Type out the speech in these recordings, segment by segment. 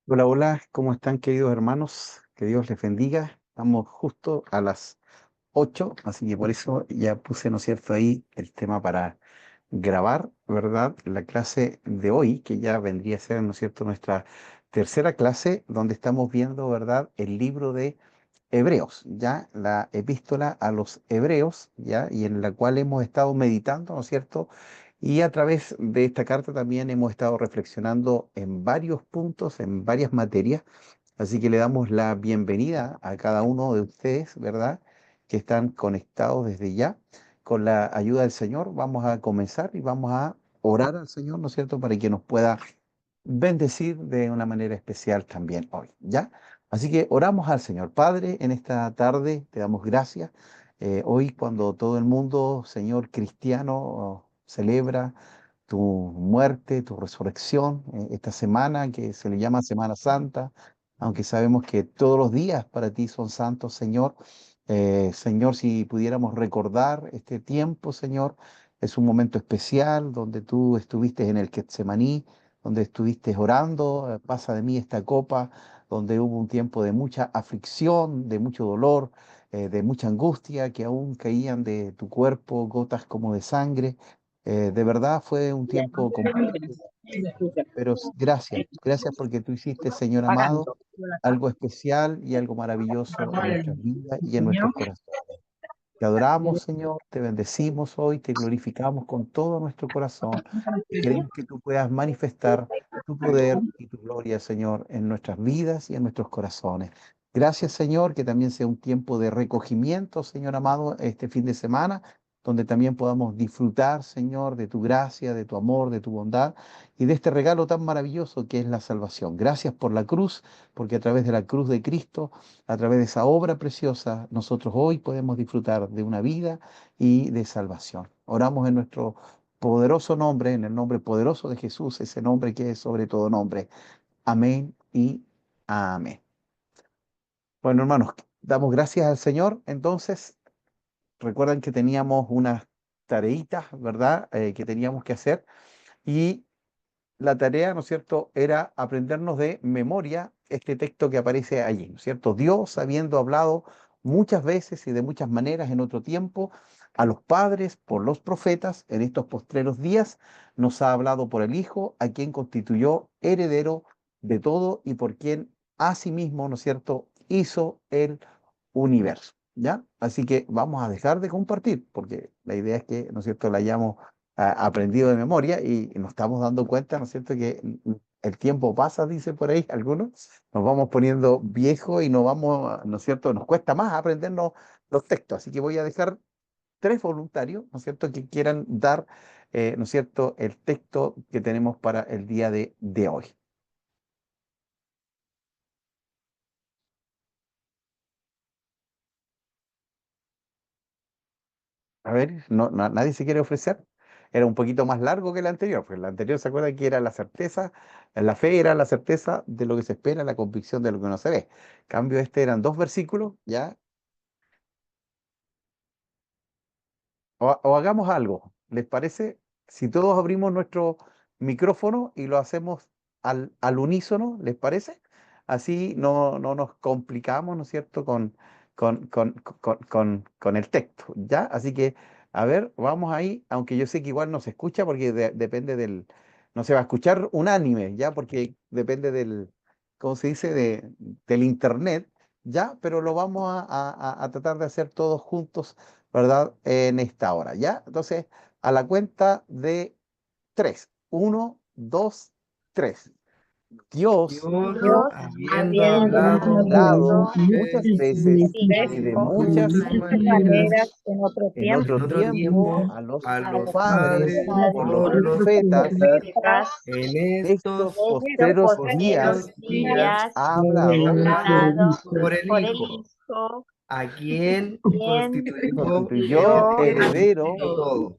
Hola, hola, ¿cómo están queridos hermanos? Que Dios les bendiga. Estamos justo a las 8, así que por eso ya puse, ¿no es cierto?, ahí el tema para grabar, ¿verdad? La clase de hoy, que ya vendría a ser, ¿no es cierto?, nuestra tercera clase, donde estamos viendo, ¿verdad?, el libro de Hebreos, ya, la epístola a los Hebreos, ya, y en la cual hemos estado meditando, ¿no es cierto? Y a través de esta carta también hemos estado reflexionando en varios puntos, en varias materias. Así que le damos la bienvenida a cada uno de ustedes, ¿verdad? Que están conectados desde ya. Con la ayuda del Señor vamos a comenzar y vamos a orar al Señor, ¿no es cierto? Para que nos pueda bendecir de una manera especial también hoy, ¿ya? Así que oramos al Señor. Padre, en esta tarde te damos gracias. Hoy cuando todo el mundo, Señor cristiano, celebra tu muerte, tu resurrección, esta semana que se le llama Semana Santa, aunque sabemos que todos los días para ti son santos, Señor. Señor, si pudiéramos recordar este tiempo, Señor, es un momento especial donde tú estuviste en el Getsemaní, donde estuviste orando, pasa de mí esta copa, donde hubo un tiempo de mucha aflicción, de mucho dolor, de mucha angustia, que aún caían de tu cuerpo gotas como de sangre. De verdad fue un tiempo complejo, pero gracias, gracias porque tú hiciste, Señor amado, Pagando. algo especial y algo maravilloso en nuestras vidas y en nuestros corazones. Te adoramos, Señor, te bendecimos hoy, te glorificamos con todo nuestro corazón. Queremos que tú puedas manifestar tu poder y tu gloria, Señor, en nuestras vidas y en nuestros corazones. Gracias, Señor, que también sea un tiempo de recogimiento, Señor amado, este fin de semana, donde también podamos disfrutar, Señor, de tu gracia, de tu amor, de tu bondad y de este regalo tan maravilloso que es la salvación. Gracias por la cruz, porque a través de la cruz de Cristo, a través de esa obra preciosa, nosotros hoy podemos disfrutar de una vida y de salvación. Oramos en nuestro poderoso nombre, en el nombre poderoso de Jesús, ese nombre que es sobre todo nombre. Amén y amén. Bueno, hermanos, damos gracias al Señor. Entonces, recuerdan que teníamos unas tareitas, ¿verdad? Que teníamos que hacer. Y la tarea, ¿no es cierto?, era aprendernos de memoria este texto que aparece allí, ¿no es cierto? Dios, habiendo hablado muchas veces y de muchas maneras en otro tiempo a los padres por los profetas, en estos postreros días nos ha hablado por el Hijo, a quien constituyó heredero de todo y por quien asimismo, ¿no es cierto?, hizo el universo, ¿ya? Así que vamos a dejar de compartir, porque la idea es que, ¿no es cierto?, la hayamos aprendido de memoria y nos estamos dando cuenta, ¿no es cierto?, que el tiempo pasa, dice por ahí algunos, nos vamos poniendo viejos y nos vamos, ¿no es cierto?, nos cuesta más aprendernos los textos. Así que voy a dejar tres voluntarios, ¿no es cierto?, que quieran dar, ¿no es cierto?, el texto que tenemos para el día de hoy. A ver, nadie se quiere ofrecer. Era un poquito más largo que el anterior, porque el anterior se acuerda que era la certeza, la fe era la certeza de lo que se espera, la convicción de lo que no se ve. En cambio, este eran dos versículos, ¿ya? O hagamos algo, ¿les parece? Si todos abrimos nuestro micrófono y lo hacemos al unísono, ¿les parece? Así no nos complicamos, ¿no es cierto?, con el texto, ¿ya? Así que, a ver, vamos ahí, aunque yo sé que igual no se escucha porque depende no se va a escuchar unánime, ¿ya? Porque depende ¿cómo se dice?, del internet, ¿ya? Pero lo vamos a tratar de hacer todos juntos, ¿verdad? En esta hora, ¿ya? Entonces, a la cuenta de tres. Uno, dos, tres. Dios, Dios, Dios, habiendo habiendo hablado hablado hablado muchas muchas veces veces y y de veces y de muchas muchas muchas maneras maneras en otro en tiempo en otro otro tiempo tiempo a los a a los los padres padres por padres los por por los los profetas. profetas, profetas, en Estos estos estos postreros postreros días postreros días días ha hablado hablado por el por el Hijo, Hijo, a quien quien constituyó constituyó yo heredero heredero de todo,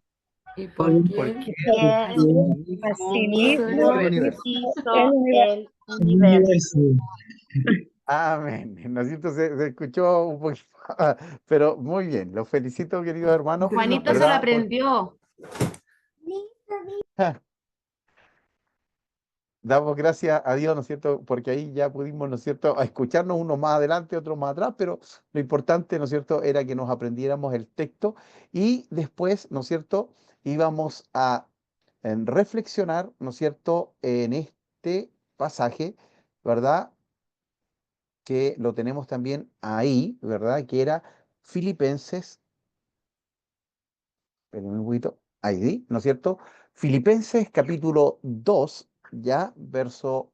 ¿Y por porque quién? quien asimismo Hizo hizo el asimismo el universo. hizo el universo. Amén. ¿No es cierto? Se escuchó un poquito, pero muy bien. Los felicito, queridos hermanos, Juanito se lo ¿verdad? aprendió. damos gracias a Dios, ¿no es cierto? Porque ahí ya pudimos, ¿no es cierto?, a escucharnos unos más adelante, otros más atrás, pero lo importante, ¿no es cierto?, era que nos aprendiéramos el texto y después, ¿no es cierto?, íbamos a reflexionar, ¿no es cierto?, en este pasaje, ¿verdad? Que lo tenemos también ahí, ¿verdad? Que era Filipenses, espérenme un poquito, ahí, ¿no es cierto? Filipenses capítulo 2, ya, verso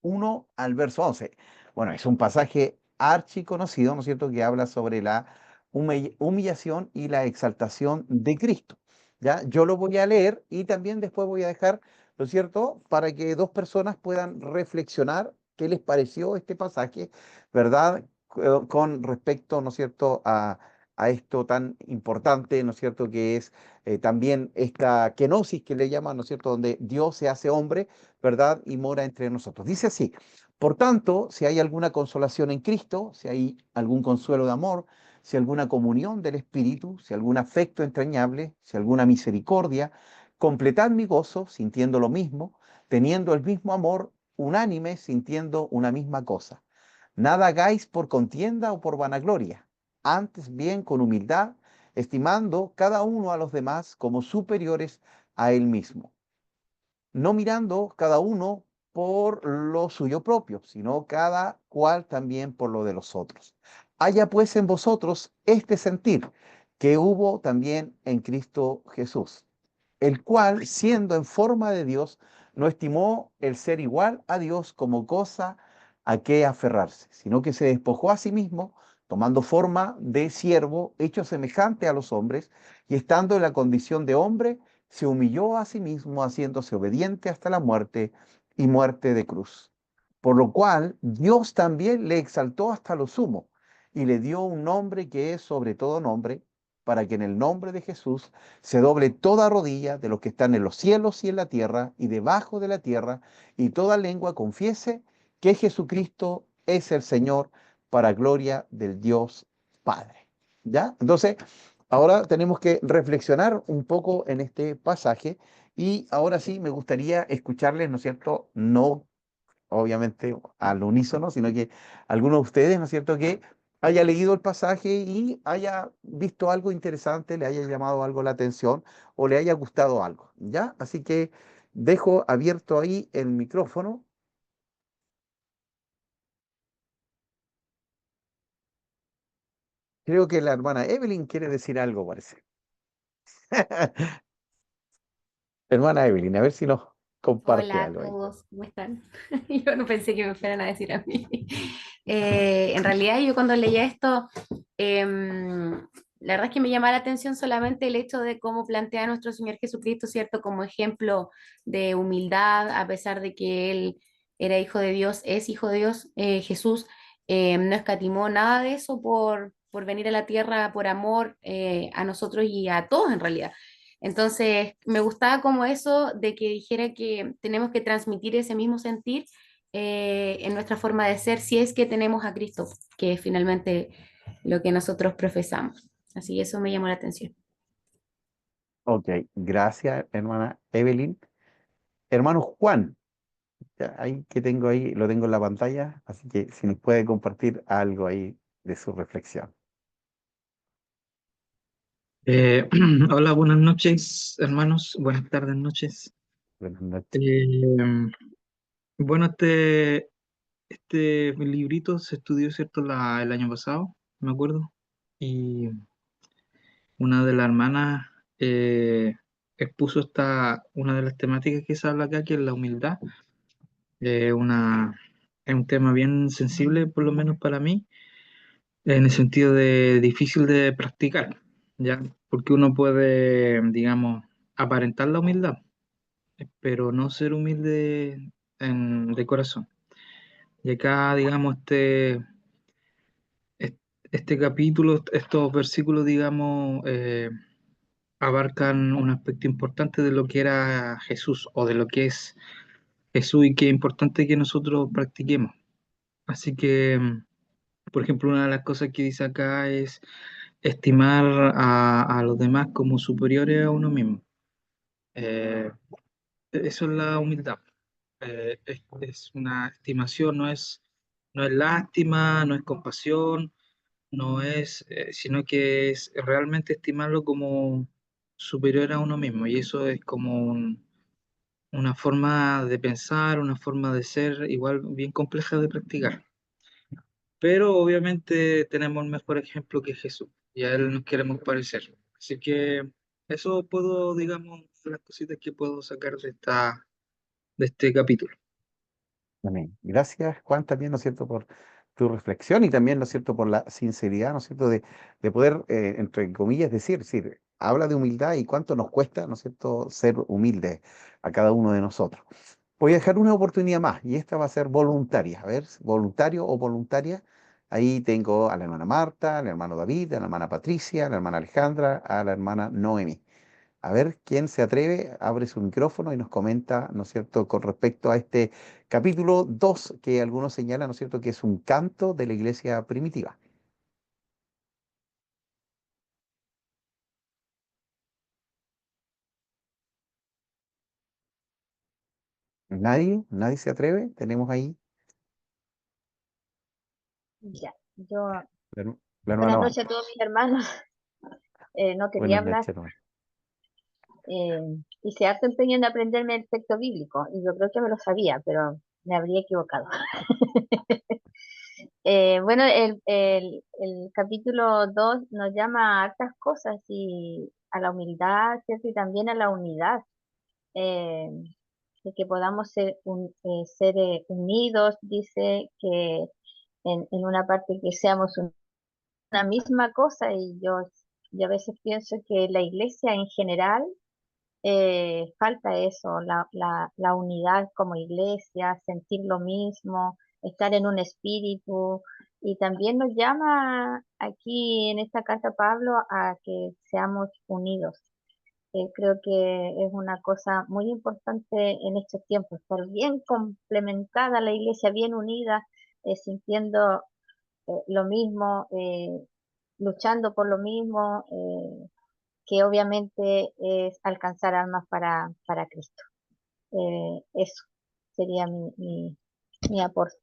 1 al verso 11. Bueno, es un pasaje archiconocido, ¿no es cierto?, que habla sobre la humillación y la exaltación de Cristo. ¿Ya? Yo lo voy a leer y también después voy a dejar, ¿no es cierto?, para que dos personas puedan reflexionar qué les pareció este pasaje, ¿verdad? Con respecto, ¿no es cierto?, a esto tan importante, ¿no es cierto?, que es también esta kenosis que le llaman, ¿no es cierto?, donde Dios se hace hombre, ¿verdad? Y mora entre nosotros. Dice así: por tanto, si hay alguna consolación en Cristo, si hay algún consuelo de amor, si alguna comunión del Espíritu, si algún afecto entrañable, si alguna misericordia, completad mi gozo sintiendo lo mismo, teniendo el mismo amor, unánime, sintiendo una misma cosa. Nada hagáis por contienda o por vanagloria, antes bien con humildad, estimando cada uno a los demás como superiores a él mismo, no mirando cada uno por lo suyo propio, sino cada cual también por lo de los otros. Haya pues en vosotros este sentir que hubo también en Cristo Jesús, el cual, siendo en forma de Dios, no estimó el ser igual a Dios como cosa a que aferrarse, sino que se despojó a sí mismo, tomando forma de siervo, hecho semejante a los hombres, y estando en la condición de hombre, se humilló a sí mismo, haciéndose obediente hasta la muerte y muerte de cruz. Por lo cual Dios también le exaltó hasta lo sumo y le dio un nombre que es sobre todo nombre, para que en el nombre de Jesús se doble toda rodilla de los que están en los cielos y en la tierra y debajo de la tierra, y toda lengua confiese que Jesucristo es el Señor, para gloria del Dios Padre. ¿Ya? Entonces, ahora tenemos que reflexionar un poco en este pasaje y ahora sí me gustaría escucharles, ¿no es cierto? No obviamente al unísono, sino que alguno de ustedes, ¿no es cierto?, que haya leído el pasaje y haya visto algo interesante, le haya llamado algo la atención o le haya gustado algo, ¿ya? Así que dejo abierto ahí el micrófono. Creo que la hermana Evelyn quiere decir algo, parece. Hermana Evelyn, a ver si nos comparte Hola a algo ahí. todos, ¿cómo están? Yo no pensé que me fueran a decir a mí. En realidad yo cuando leía esto, la verdad es que me llamaba la atención solamente el hecho de cómo plantea a nuestro Señor Jesucristo, ¿cierto? Como ejemplo de humildad, a pesar de que Él era hijo de Dios, es hijo de Dios, Jesús no escatimó nada de eso por venir a la tierra por amor a nosotros y a todos en realidad. Entonces, me gustaba como eso de que dijera que tenemos que transmitir ese mismo sentir en nuestra forma de ser si es que tenemos a Cristo, que es finalmente lo que nosotros profesamos. Así que eso me llamó la atención. Ok, gracias, hermana Evelyn. Hermano Juan, ya, ahí que tengo ahí, lo tengo en la pantalla, así que si nos puede compartir algo ahí de su reflexión. Hola, buenas noches, hermanos. Buenas tardes, noches. Buenas noches. Eh, bueno, este librito se estudió, ¿cierto? El año pasado, me acuerdo. Y una de las hermanas expuso una de las temáticas que se habla acá, que es la humildad. Eh, una, es un tema bien sensible, por lo menos para mí, en el sentido de difícil de practicar, ¿ya? Porque uno puede, digamos, aparentar la humildad, pero no ser humilde de corazón. Y acá, digamos, este capítulo, estos versículos, digamos, abarcan un aspecto importante de lo que era Jesús o de lo que es Jesús y que es importante que nosotros practiquemos. Así que, por ejemplo, una de las cosas que dice acá es estimar a los demás como superiores a uno mismo. Eh, Eso es la humildad. es una estimación, no es lástima, no es compasión, no es, sino que es realmente estimarlo como superior a uno mismo. Y eso es como una forma de pensar, una forma de ser igual bien compleja de practicar. Pero obviamente tenemos el mejor ejemplo que Jesús y a Él nos queremos parecer. Así que eso puedo, digamos, las cositas que puedo sacar de este capítulo. Amén. Gracias, Juan, también, ¿no es cierto?, por tu reflexión y también, ¿no es cierto?, por la sinceridad, ¿no es cierto?, de poder, entre comillas, decir, habla de humildad y cuánto nos cuesta, ¿no es cierto?, ser humildes a cada uno de nosotros. Voy a dejar una oportunidad más y esta va a ser voluntaria. A ver, voluntario o voluntaria. Ahí tengo a la hermana Marta, al hermano David, a la hermana Patricia, a la hermana Alejandra, a la hermana Noemi. A ver quién se atreve, abre su micrófono y nos comenta, ¿no es cierto?, con respecto a este capítulo 2 que algunos señalan, ¿no es cierto?, que es un canto de la iglesia primitiva. ¿Nadie? ¿Nadie se atreve? Tenemos ahí Ya, yo, la hermana buenas noches a Marta. todos mis hermanos. No quería Buenas hablar. noches, hermano. Hice harto empeño en aprenderme el texto bíblico y yo creo que me lo sabía, pero me habría equivocado. Bueno, el capítulo 2 nos llama a hartas cosas y a la humildad, ¿cierto? Y también a la unidad, eh, de que podamos ser unidos, dice que en una parte que seamos una misma cosa y yo a veces pienso que la iglesia en general falta eso, la unidad como iglesia, sentir lo mismo, estar en un espíritu. Y también nos llama aquí en esta carta Pablo a que seamos unidos. Creo que es una cosa muy importante en estos tiempos, estar bien complementada la iglesia, bien unida, sintiendo lo mismo, luchando por lo mismo, que obviamente es alcanzar almas para Cristo. Eso sería mi aporte.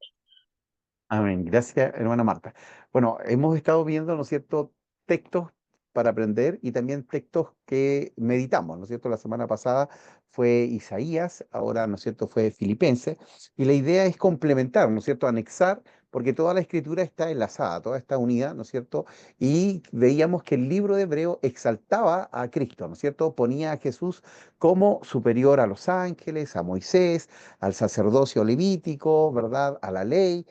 Amén. Gracias, hermana Marta. Bueno, hemos estado viendo, ¿no es cierto?, textos para aprender y también textos que meditamos, ¿no es cierto? La semana pasada fue Isaías, ahora, ¿no es cierto?, fue Filipenses, y la idea es complementar, ¿no es cierto?, anexar, porque toda la escritura está enlazada, toda está unida, ¿no es cierto? Y veíamos que el libro de Hebreo exaltaba a Cristo, ¿no es cierto? Ponía a Jesús como superior a los ángeles, a Moisés, al sacerdocio levítico, ¿verdad?, a la ley,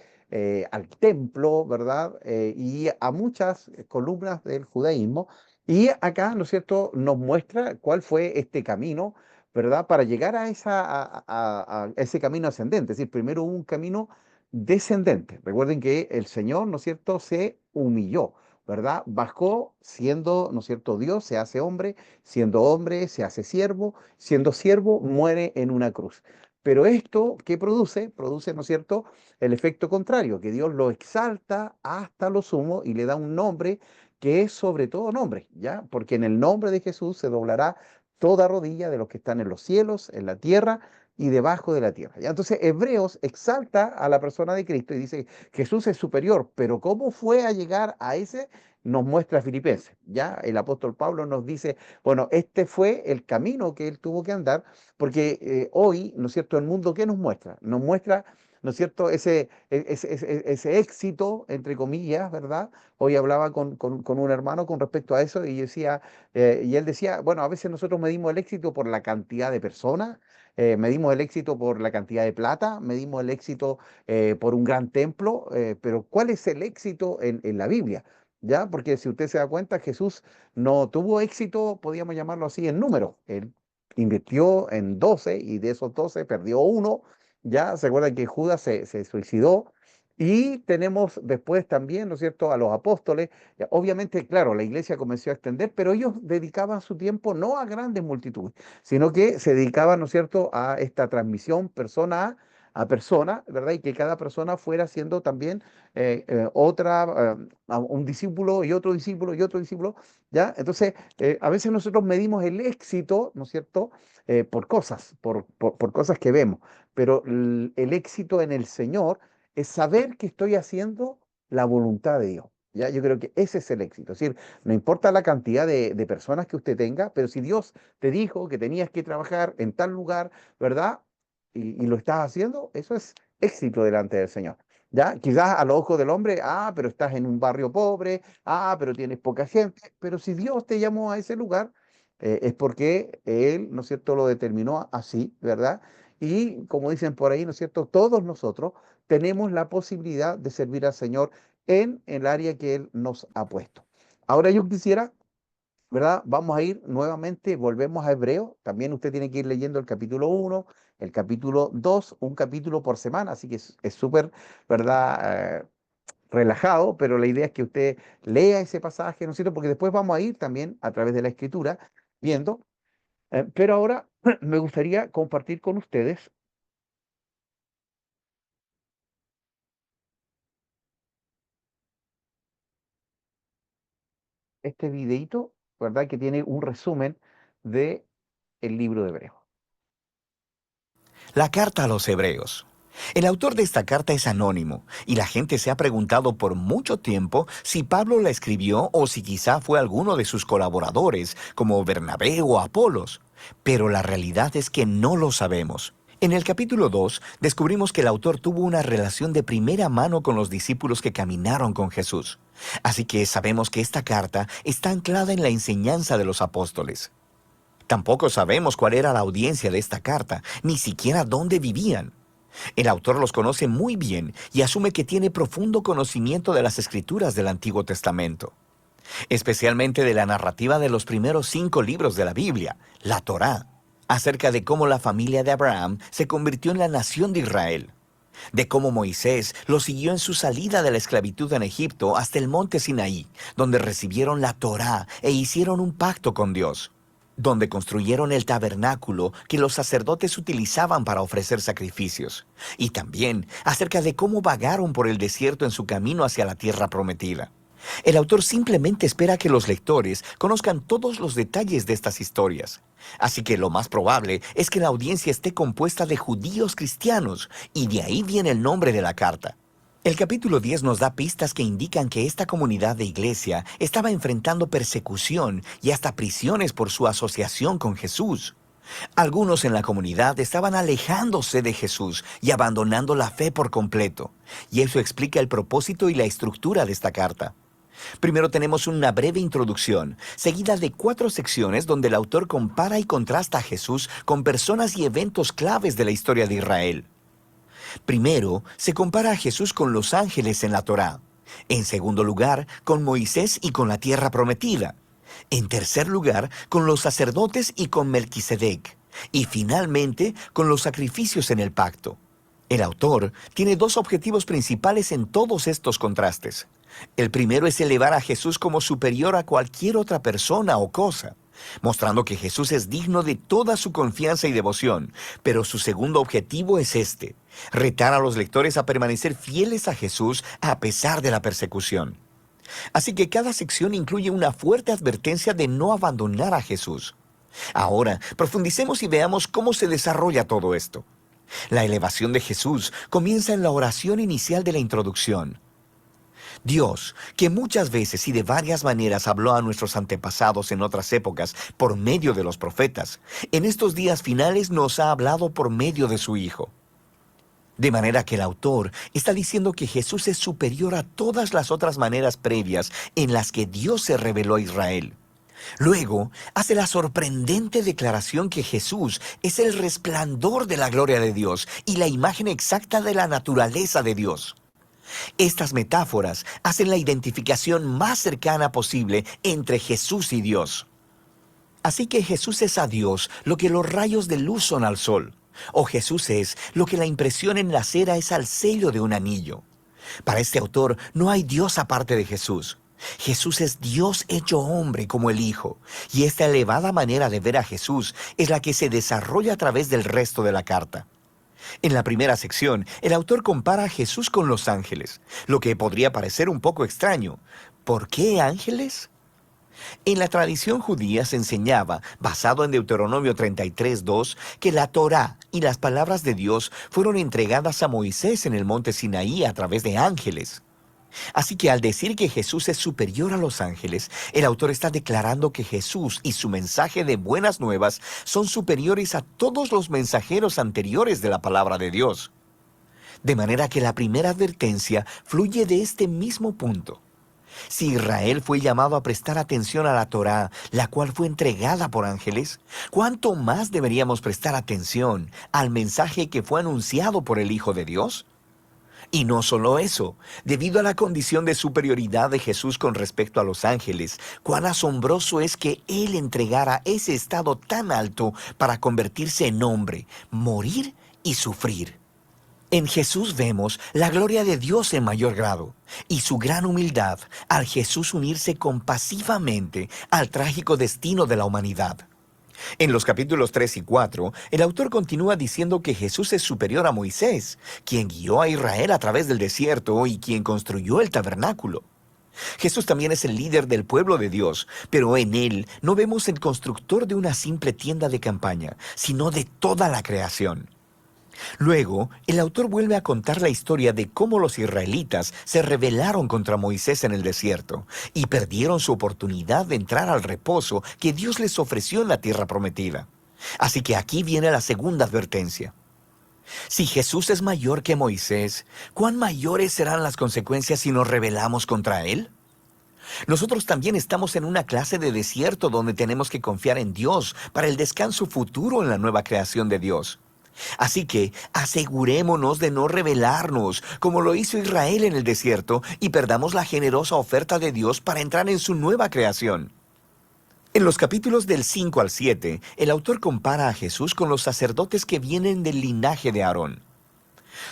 al templo, ¿verdad? Y a muchas columnas del judaísmo. Y acá, ¿no es cierto?, nos muestra cuál fue este camino, ¿verdad?, para llegar a, a ese camino ascendente. Es decir, primero hubo un camino descendente. Recuerden que el Señor, ¿no es cierto?, se humilló, ¿verdad? Bajó siendo, ¿no es cierto?, Dios, se hace hombre, siendo hombre, se hace siervo, siendo siervo, muere en una cruz. Pero esto, ¿qué produce? Produce, ¿no es cierto?, el efecto contrario, que Dios lo exalta hasta lo sumo y le da un nombre que es sobre todo nombre, ¿ya? Porque en el nombre de Jesús se doblará toda rodilla de los que están en los cielos, en la tierra y debajo de la tierra, ¿ya? Entonces, Hebreos exalta a la persona de Cristo y dice, Jesús es superior, pero ¿cómo fue a llegar a ese? Nos muestra Filipenses, ¿ya? El apóstol Pablo nos dice, bueno, este fue el camino que él tuvo que andar, porque hoy, ¿no es cierto?, el mundo, ¿qué nos muestra? Nos muestra, ¿no es cierto?, ese éxito, entre comillas, ¿verdad? Hoy hablaba con un hermano con respecto a eso y decía, y él decía, bueno, a veces nosotros medimos el éxito por la cantidad de personas, medimos el éxito por la cantidad de plata, medimos el éxito por un gran templo, pero ¿cuál es el éxito en la Biblia? ¿Ya? Porque si usted se da cuenta, Jesús no tuvo éxito, podríamos llamarlo así, en números. Él invirtió en 12 y de esos 12 perdió uno. Ya se acuerdan que Judas se suicidó. Y tenemos después también, ¿no es cierto?, a los apóstoles. Obviamente, claro, la iglesia comenzó a extender, pero ellos dedicaban su tiempo no a grandes multitudes, sino que se dedicaban, ¿no es cierto?, a esta transmisión persona a personas, ¿verdad? Y que cada persona fuera siendo también a un discípulo y otro discípulo y otro discípulo, ¿ya? Entonces, a veces nosotros medimos el éxito, ¿no es cierto? Por cosas, por cosas que vemos, pero el éxito en el Señor es saber que estoy haciendo la voluntad de Dios. ¿Ya? Yo creo que ese es el éxito. Es decir, no importa la cantidad de personas que usted tenga, pero si Dios te dijo que tenías que trabajar en tal lugar, ¿verdad? Y lo estás haciendo, eso es éxito delante del Señor. ¿Ya? Quizás a los ojos del hombre, pero estás en un barrio pobre, pero tienes poca gente, pero si Dios te llamó a ese lugar, es porque Él, ¿no es cierto?, lo determinó así, ¿verdad? Y como dicen por ahí, ¿no es cierto?, todos nosotros tenemos la posibilidad de servir al Señor en el área que Él nos ha puesto. Ahora yo quisiera, ¿verdad? Vamos a ir nuevamente, volvemos a Hebreo. También usted tiene que ir leyendo el capítulo 1, el capítulo 2, un capítulo por semana, así que es súper, ¿verdad? Relajado, pero la idea es que usted lea ese pasaje, ¿no es cierto? Porque después vamos a ir también a través de la escritura viendo. Pero ahora me gustaría compartir con ustedes este videito, ¿verdad? Que tiene un resumen de el libro de Hebreo. La carta a los Hebreos. El autor de esta carta es anónimo, y la gente se ha preguntado por mucho tiempo si Pablo la escribió o si quizá fue alguno de sus colaboradores, como Bernabé o Apolos. Pero la realidad es que no lo sabemos. En el capítulo 2 descubrimos que el autor tuvo una relación de primera mano con los discípulos que caminaron con Jesús. Así que sabemos que esta carta está anclada en la enseñanza de los apóstoles. Tampoco sabemos cuál era la audiencia de esta carta, ni siquiera dónde vivían. El autor los conoce muy bien y asume que tiene profundo conocimiento de las escrituras del Antiguo Testamento, especialmente de la narrativa de los primeros 5 libros de la Biblia, la Torá, acerca de cómo la familia de Abraham se convirtió en la nación de Israel, de cómo Moisés los siguió en su salida de la esclavitud en Egipto hasta el monte Sinaí, donde recibieron la Torá e hicieron un pacto con Dios, donde construyeron el tabernáculo que los sacerdotes utilizaban para ofrecer sacrificios, y también acerca de cómo vagaron por el desierto en su camino hacia la tierra prometida. El autor simplemente espera que los lectores conozcan todos los detalles de estas historias. Así que lo más probable es que la audiencia esté compuesta de judíos cristianos, y de ahí viene el nombre de la carta. El capítulo 10 nos da pistas que indican que esta comunidad de iglesia estaba enfrentando persecución y hasta prisiones por su asociación con Jesús. Algunos en la comunidad estaban alejándose de Jesús y abandonando la fe por completo, y eso explica el propósito y la estructura de esta carta. Primero tenemos una breve introducción, seguida de 4 secciones donde el autor compara y contrasta a Jesús con personas y eventos claves de la historia de Israel. Primero, se compara a Jesús con los ángeles en la Torá. En segundo lugar, con Moisés y con la tierra prometida. En tercer lugar, con los sacerdotes y con Melquisedec. Y finalmente, con los sacrificios en el pacto. El autor tiene 2 objetivos principales en todos estos contrastes. El primero es elevar a Jesús como superior a cualquier otra persona o cosa, mostrando que Jesús es digno de toda su confianza y devoción. Pero su segundo objetivo es retar a los lectores a permanecer fieles a Jesús a pesar de la persecución. Así que cada sección incluye una fuerte advertencia de no abandonar a Jesús. Ahora, profundicemos y veamos cómo se desarrolla todo esto. La elevación de Jesús comienza en la oración inicial de la introducción. Dios, que muchas veces y de varias maneras habló a nuestros antepasados en otras épocas por medio de los profetas, en estos días finales nos ha hablado por medio de su Hijo. De manera que el autor está diciendo que Jesús es superior a todas las otras maneras previas en las que Dios se reveló a Israel. Luego, hace la sorprendente declaración que Jesús es el resplandor de la gloria de Dios y la imagen exacta de la naturaleza de Dios. Estas metáforas hacen la identificación más cercana posible entre Jesús y Dios. Así que Jesús es a Dios lo que los rayos de luz son al sol, o Jesús es lo que la impresión en la cera es al sello de un anillo. Para este autor no hay Dios aparte de Jesús. Jesús es Dios hecho hombre como el Hijo, y esta elevada manera de ver a Jesús es la que se desarrolla a través del resto de la carta. En la primera sección, el autor compara a Jesús con los ángeles, lo que podría parecer un poco extraño. ¿Por qué ángeles? En la tradición judía se enseñaba, basado en Deuteronomio 33:2, que la Torá y las palabras de Dios fueron entregadas a Moisés en el monte Sinaí a través de ángeles. Así que al decir que Jesús es superior a los ángeles, el autor está declarando que Jesús y su mensaje de buenas nuevas son superiores a todos los mensajeros anteriores de la palabra de Dios. De manera que la primera advertencia fluye de este mismo punto. Si Israel fue llamado a prestar atención a la Torá, la cual fue entregada por ángeles, ¿cuánto más deberíamos prestar atención al mensaje que fue anunciado por el Hijo de Dios? Y no solo eso, debido a la condición de superioridad de Jesús con respecto a los ángeles, cuán asombroso es que Él entregara ese estado tan alto para convertirse en hombre, morir y sufrir. En Jesús vemos la gloria de Dios en mayor grado y su gran humildad al Jesús unirse compasivamente al trágico destino de la humanidad. En los capítulos 3 y 4, el autor continúa diciendo que Jesús es superior a Moisés, quien guió a Israel a través del desierto y quien construyó el tabernáculo. Jesús también es el líder del pueblo de Dios, pero en él no vemos el constructor de una simple tienda de campaña, sino de toda la creación. Luego, el autor vuelve a contar la historia de cómo los israelitas se rebelaron contra Moisés en el desierto y perdieron su oportunidad de entrar al reposo que Dios les ofreció en la tierra prometida. Así que aquí viene la segunda advertencia. Si Jesús es mayor que Moisés, ¿cuán mayores serán las consecuencias si nos rebelamos contra él? Nosotros también estamos en una clase de desierto donde tenemos que confiar en Dios para el descanso futuro en la nueva creación de Dios. Así que asegurémonos de no rebelarnos, como lo hizo Israel en el desierto, y perdamos la generosa oferta de Dios para entrar en su nueva creación. En los capítulos del 5 al 7, el autor compara a Jesús con los sacerdotes que vienen del linaje de Aarón.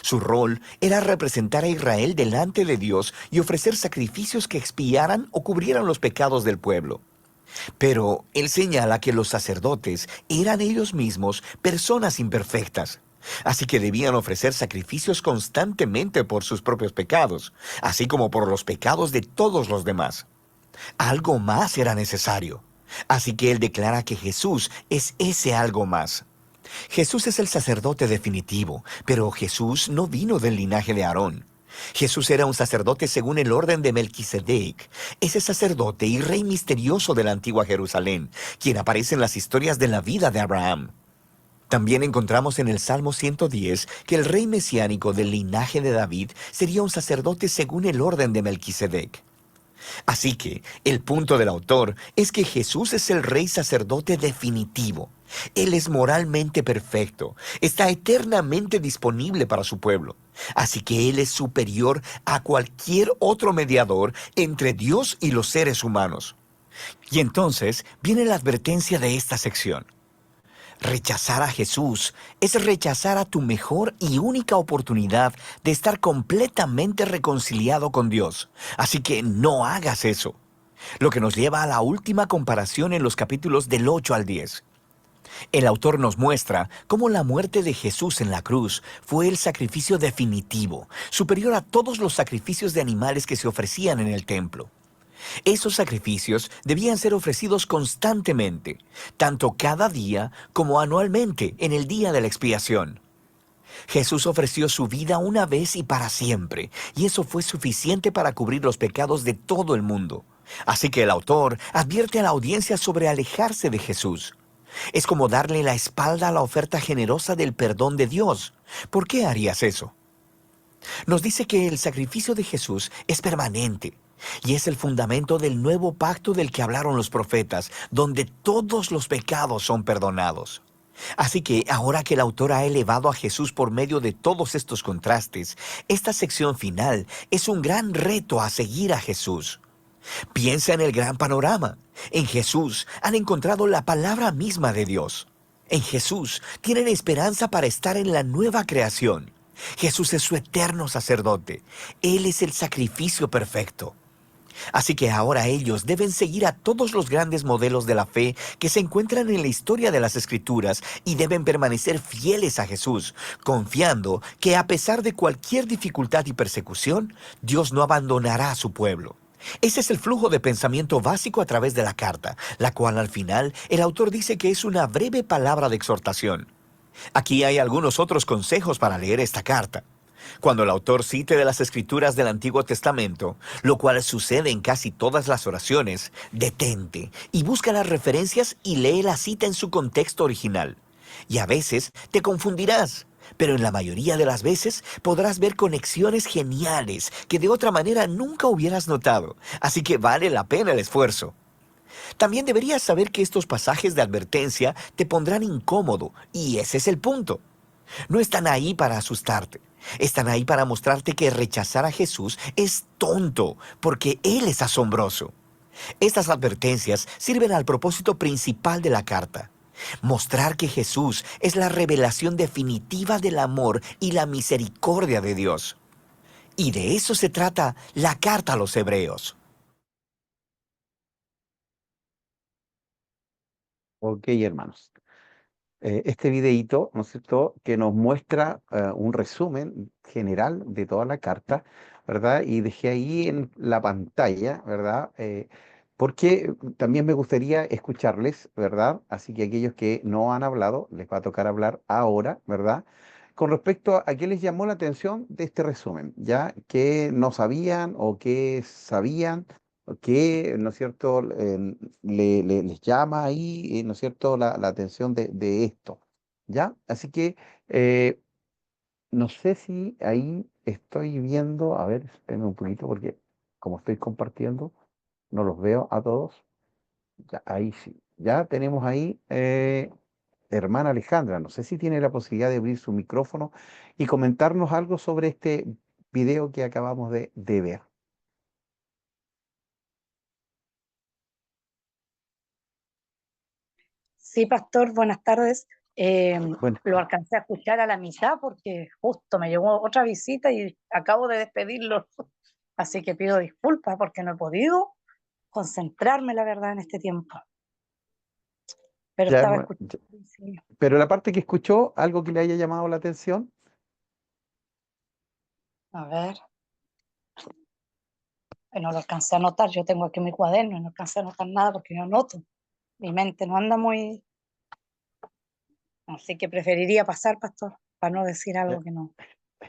Su rol era representar a Israel delante de Dios y ofrecer sacrificios que expiaran o cubrieran los pecados del pueblo. Pero él señala que los sacerdotes eran ellos mismos personas imperfectas, así que debían ofrecer sacrificios constantemente por sus propios pecados, así como por los pecados de todos los demás. Algo más era necesario, así que él declara que Jesús es ese algo más. Jesús es el sacerdote definitivo, pero Jesús no vino del linaje de Aarón. Jesús era un sacerdote según el orden de Melquisedec, ese sacerdote y rey misterioso de la antigua Jerusalén, quien aparece en las historias de la vida de Abraham. También encontramos en el Salmo 110 que el rey mesiánico del linaje de David sería un sacerdote según el orden de Melquisedec. Así que el punto del autor es que Jesús es el rey sacerdote definitivo. Él es moralmente perfecto, está eternamente disponible para su pueblo. Así que Él es superior a cualquier otro mediador entre Dios y los seres humanos. Y entonces viene la advertencia de esta sección. Rechazar a Jesús es rechazar a tu mejor y única oportunidad de estar completamente reconciliado con Dios. Así que no hagas eso. Lo que nos lleva a la última comparación en los capítulos del 8 al 10. El autor nos muestra cómo la muerte de Jesús en la cruz fue el sacrificio definitivo, superior a todos los sacrificios de animales que se ofrecían en el templo. Esos sacrificios debían ser ofrecidos constantemente, tanto cada día como anualmente en el día de la expiación. Jesús ofreció su vida una vez y para siempre, y eso fue suficiente para cubrir los pecados de todo el mundo. Así que el autor advierte a la audiencia sobre alejarse de Jesús. Es como darle la espalda a la oferta generosa del perdón de Dios. ¿Por qué harías eso? Nos dice que el sacrificio de Jesús es permanente y es el fundamento del nuevo pacto del que hablaron los profetas, donde todos los pecados son perdonados. Así que ahora que el autor ha elevado a Jesús por medio de todos estos contrastes, esta sección final es un gran reto a seguir a Jesús. Piensa en el gran panorama. En Jesús han encontrado la palabra misma de Dios. En Jesús tienen esperanza para estar en la nueva creación. Jesús es su eterno sacerdote. Él es el sacrificio perfecto. Así que ahora ellos deben seguir a todos los grandes modelos de la fe que se encuentran en la historia de las Escrituras y deben permanecer fieles a Jesús, confiando que a pesar de cualquier dificultad y persecución, Dios no abandonará a su pueblo. Ese es el flujo de pensamiento básico a través de la carta, la cual al final el autor dice que es una breve palabra de exhortación. Aquí hay algunos otros consejos para leer esta carta. Cuando el autor cite de las escrituras del Antiguo Testamento, lo cual sucede en casi todas las oraciones, detente y busca las referencias y lee la cita en su contexto original. Y a veces te confundirás, pero en la mayoría de las veces podrás ver conexiones geniales que de otra manera nunca hubieras notado, así que vale la pena el esfuerzo. También deberías saber que estos pasajes de advertencia te pondrán incómodo, y ese es el punto. No están ahí para asustarte. Están ahí para mostrarte que rechazar a Jesús es tonto, porque Él es asombroso. Estas advertencias sirven al propósito principal de la carta: mostrar que Jesús es la revelación definitiva del amor y la misericordia de Dios. Y de eso se trata la carta a los Hebreos. Ok, hermanos. Este videíto, ¿no es cierto?, que nos muestra un resumen general de toda la carta, ¿verdad? Y dejé ahí en la pantalla, ¿verdad? Porque también me gustaría escucharles, ¿verdad? Así que aquellos que no han hablado, les va a tocar hablar ahora, ¿verdad? Con respecto a qué les llamó la atención de este resumen, ¿ya? ¿Qué no sabían o qué sabían? Que, ¿no es cierto?, les llama ahí, ¿no es cierto?, la atención de esto, ¿ya? Así que eh, no sé si ahí estoy viendo, a ver, espérenme un poquito porque como estoy compartiendo, no los veo a todos. Ya, ahí sí, ya tenemos ahí, hermana Alejandra, no sé si tiene la posibilidad de abrir su micrófono y comentarnos algo sobre este video que acabamos de ver. Sí, pastor, buenas tardes. Bueno, Lo alcancé a escuchar a la mitad porque justo me llegó otra visita y acabo de despedirlo. Así que pido disculpas porque no he podido concentrarme, la verdad, en este tiempo. Pero ya, estaba hermano, escuchando. Sí. pero la parte que escuchó, algo que le haya llamado la atención. A ver, no lo alcancé a anotar. Yo tengo aquí mi cuaderno y no alcancé a anotar nada porque no anoto. Mi mente no anda muy... Así que preferiría pasar, pastor, para no decir Ya, algo que no.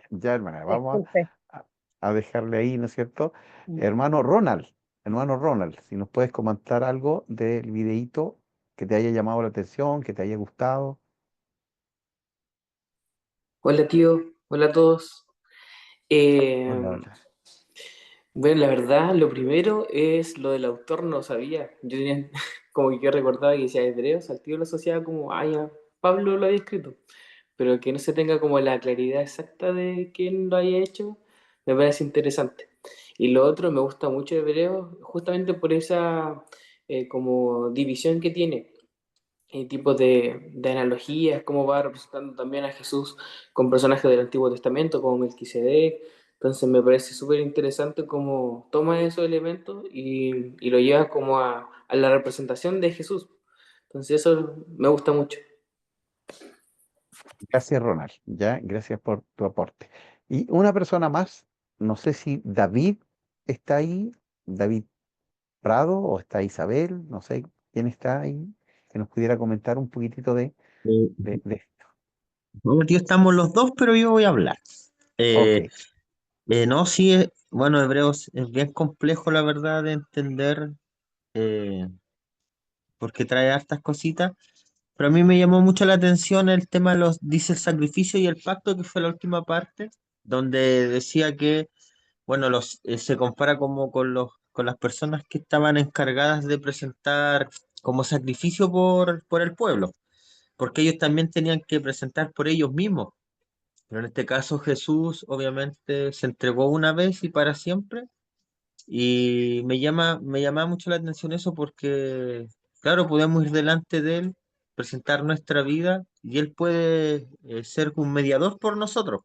ya, hermana, vamos Disculpe. a, a dejarle ahí, ¿no es cierto? Hermano Ronald, hermano Ronald, si nos puedes comentar algo del videíto que te haya llamado la atención, que te haya gustado. Hola tío, hola a todos. Eh, Hola, hola. bueno, la verdad, lo primero es lo del autor, no sabía. Yo tenía como que yo recordaba que decía Hebreos, al tío lo asociaba como, ah, ya, Pablo lo había escrito, pero que no se tenga como la claridad exacta de quién lo haya hecho, me parece interesante. Y lo otro, me gusta mucho Hebreos justamente por esa como división que tiene tipos de analogías, cómo va representando también a Jesús con personajes del Antiguo Testamento, como Melquisedec. Entonces me parece súper interesante cómo toma esos elementos y lo lleva como a la representación de Jesús. Entonces eso me gusta mucho. Gracias, Ronald, ya, gracias por tu aporte. Y una persona más, no sé si David está ahí, David Prado, o está Isabel, no sé quién está ahí, que nos pudiera comentar un poquitito Eh, de esto. bueno, aquí estamos los dos, pero yo voy a hablar. Ok, No, sí, bueno, Hebreos es bien complejo, la verdad, de entender, eh, porque trae hartas cositas, pero a mí me llamó mucho la atención el tema de los, dice el sacrificio y el pacto, que fue la última parte, donde decía que, bueno, se compara como con con las personas que estaban encargadas de presentar como sacrificio por el pueblo, porque ellos también tenían que presentar por ellos mismos. Pero en este caso Jesús obviamente se entregó una vez y para siempre. Y me llama mucho la atención eso porque, claro, podemos ir delante de Él, presentar nuestra vida y Él puede ser un mediador por nosotros.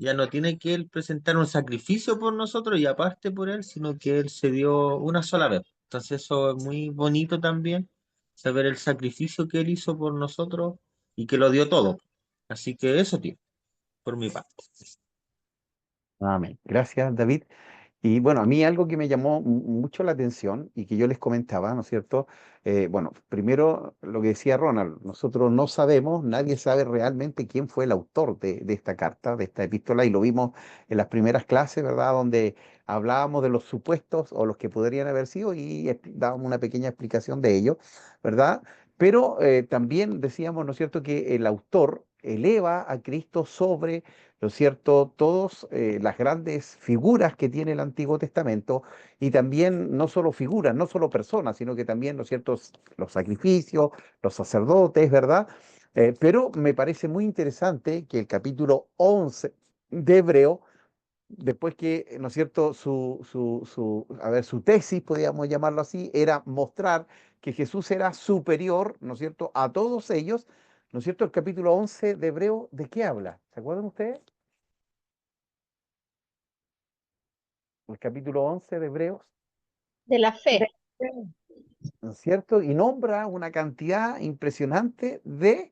Ya no tiene que Él presentar un sacrificio por nosotros y aparte por Él, sino que Él se dio una sola vez. Entonces eso es muy bonito también, saber el sacrificio que Él hizo por nosotros y que lo dio todo. Así que eso, tío, por mi parte. Amén. Gracias, David. Y bueno, a mí algo que me llamó mucho la atención y que yo les comentaba, ¿no es cierto? Bueno, primero lo que decía Ronald, nosotros no sabemos, nadie sabe realmente quién fue el autor de esta carta, de esta epístola, y lo vimos en las primeras clases, ¿verdad? Donde hablábamos de los supuestos o los que podrían haber sido y dábamos una pequeña explicación de ello, ¿verdad? Pero también decíamos, ¿no es cierto?, que el autor eleva a Cristo sobre, ¿no es cierto?, todas las grandes figuras que tiene el Antiguo Testamento y también no solo figuras, no solo personas, sino que también, ¿no es cierto?, los sacrificios, los sacerdotes, ¿verdad? Pero me parece muy interesante que el capítulo 11 de Hebreo, después que, ¿no es cierto?, a ver, su tesis, podríamos llamarlo así, era mostrar que Jesús era superior, ¿no es cierto?, a todos ellos, ¿no es cierto? El capítulo 11 de Hebreo, ¿de qué habla? ¿Se acuerdan ustedes? El capítulo 11 de Hebreos, De la fe. ¿no es cierto? Y nombra una cantidad impresionante de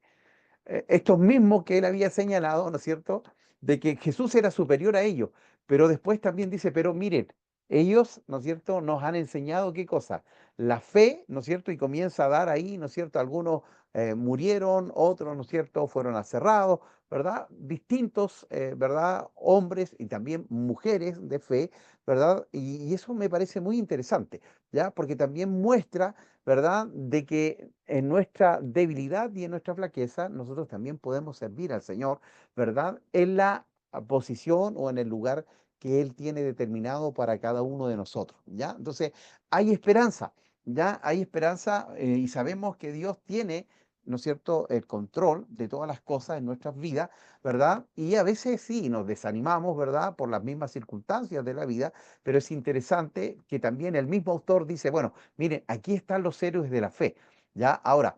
estos mismos que él había señalado, ¿no es cierto?, de que Jesús era superior a ellos, pero después también dice, pero miren, ellos, ¿no es cierto?, nos han enseñado qué cosa, la fe, ¿no es cierto?, y comienza a dar ahí, ¿no es cierto?, algunos murieron, otros, ¿no es cierto?, fueron aserrados, ¿verdad? Distintos, ¿verdad?, hombres y también mujeres de fe, ¿verdad? Y eso me parece muy interesante, ¿ya? Porque también muestra, ¿verdad?, de que en nuestra debilidad y en nuestra flaqueza nosotros también podemos servir al Señor, ¿verdad?, en la posición o en el lugar que Él tiene determinado para cada uno de nosotros, ¿ya? Entonces, hay esperanza, ¿ya? Hay esperanza y sabemos que Dios tiene, ¿no es cierto?, el control de todas las cosas en nuestras vidas, ¿verdad? Y a veces sí nos desanimamos, ¿verdad?, por las mismas circunstancias de la vida, pero es interesante que también el mismo autor dice, bueno, miren, aquí están los héroes de la fe, ¿ya? Ahora,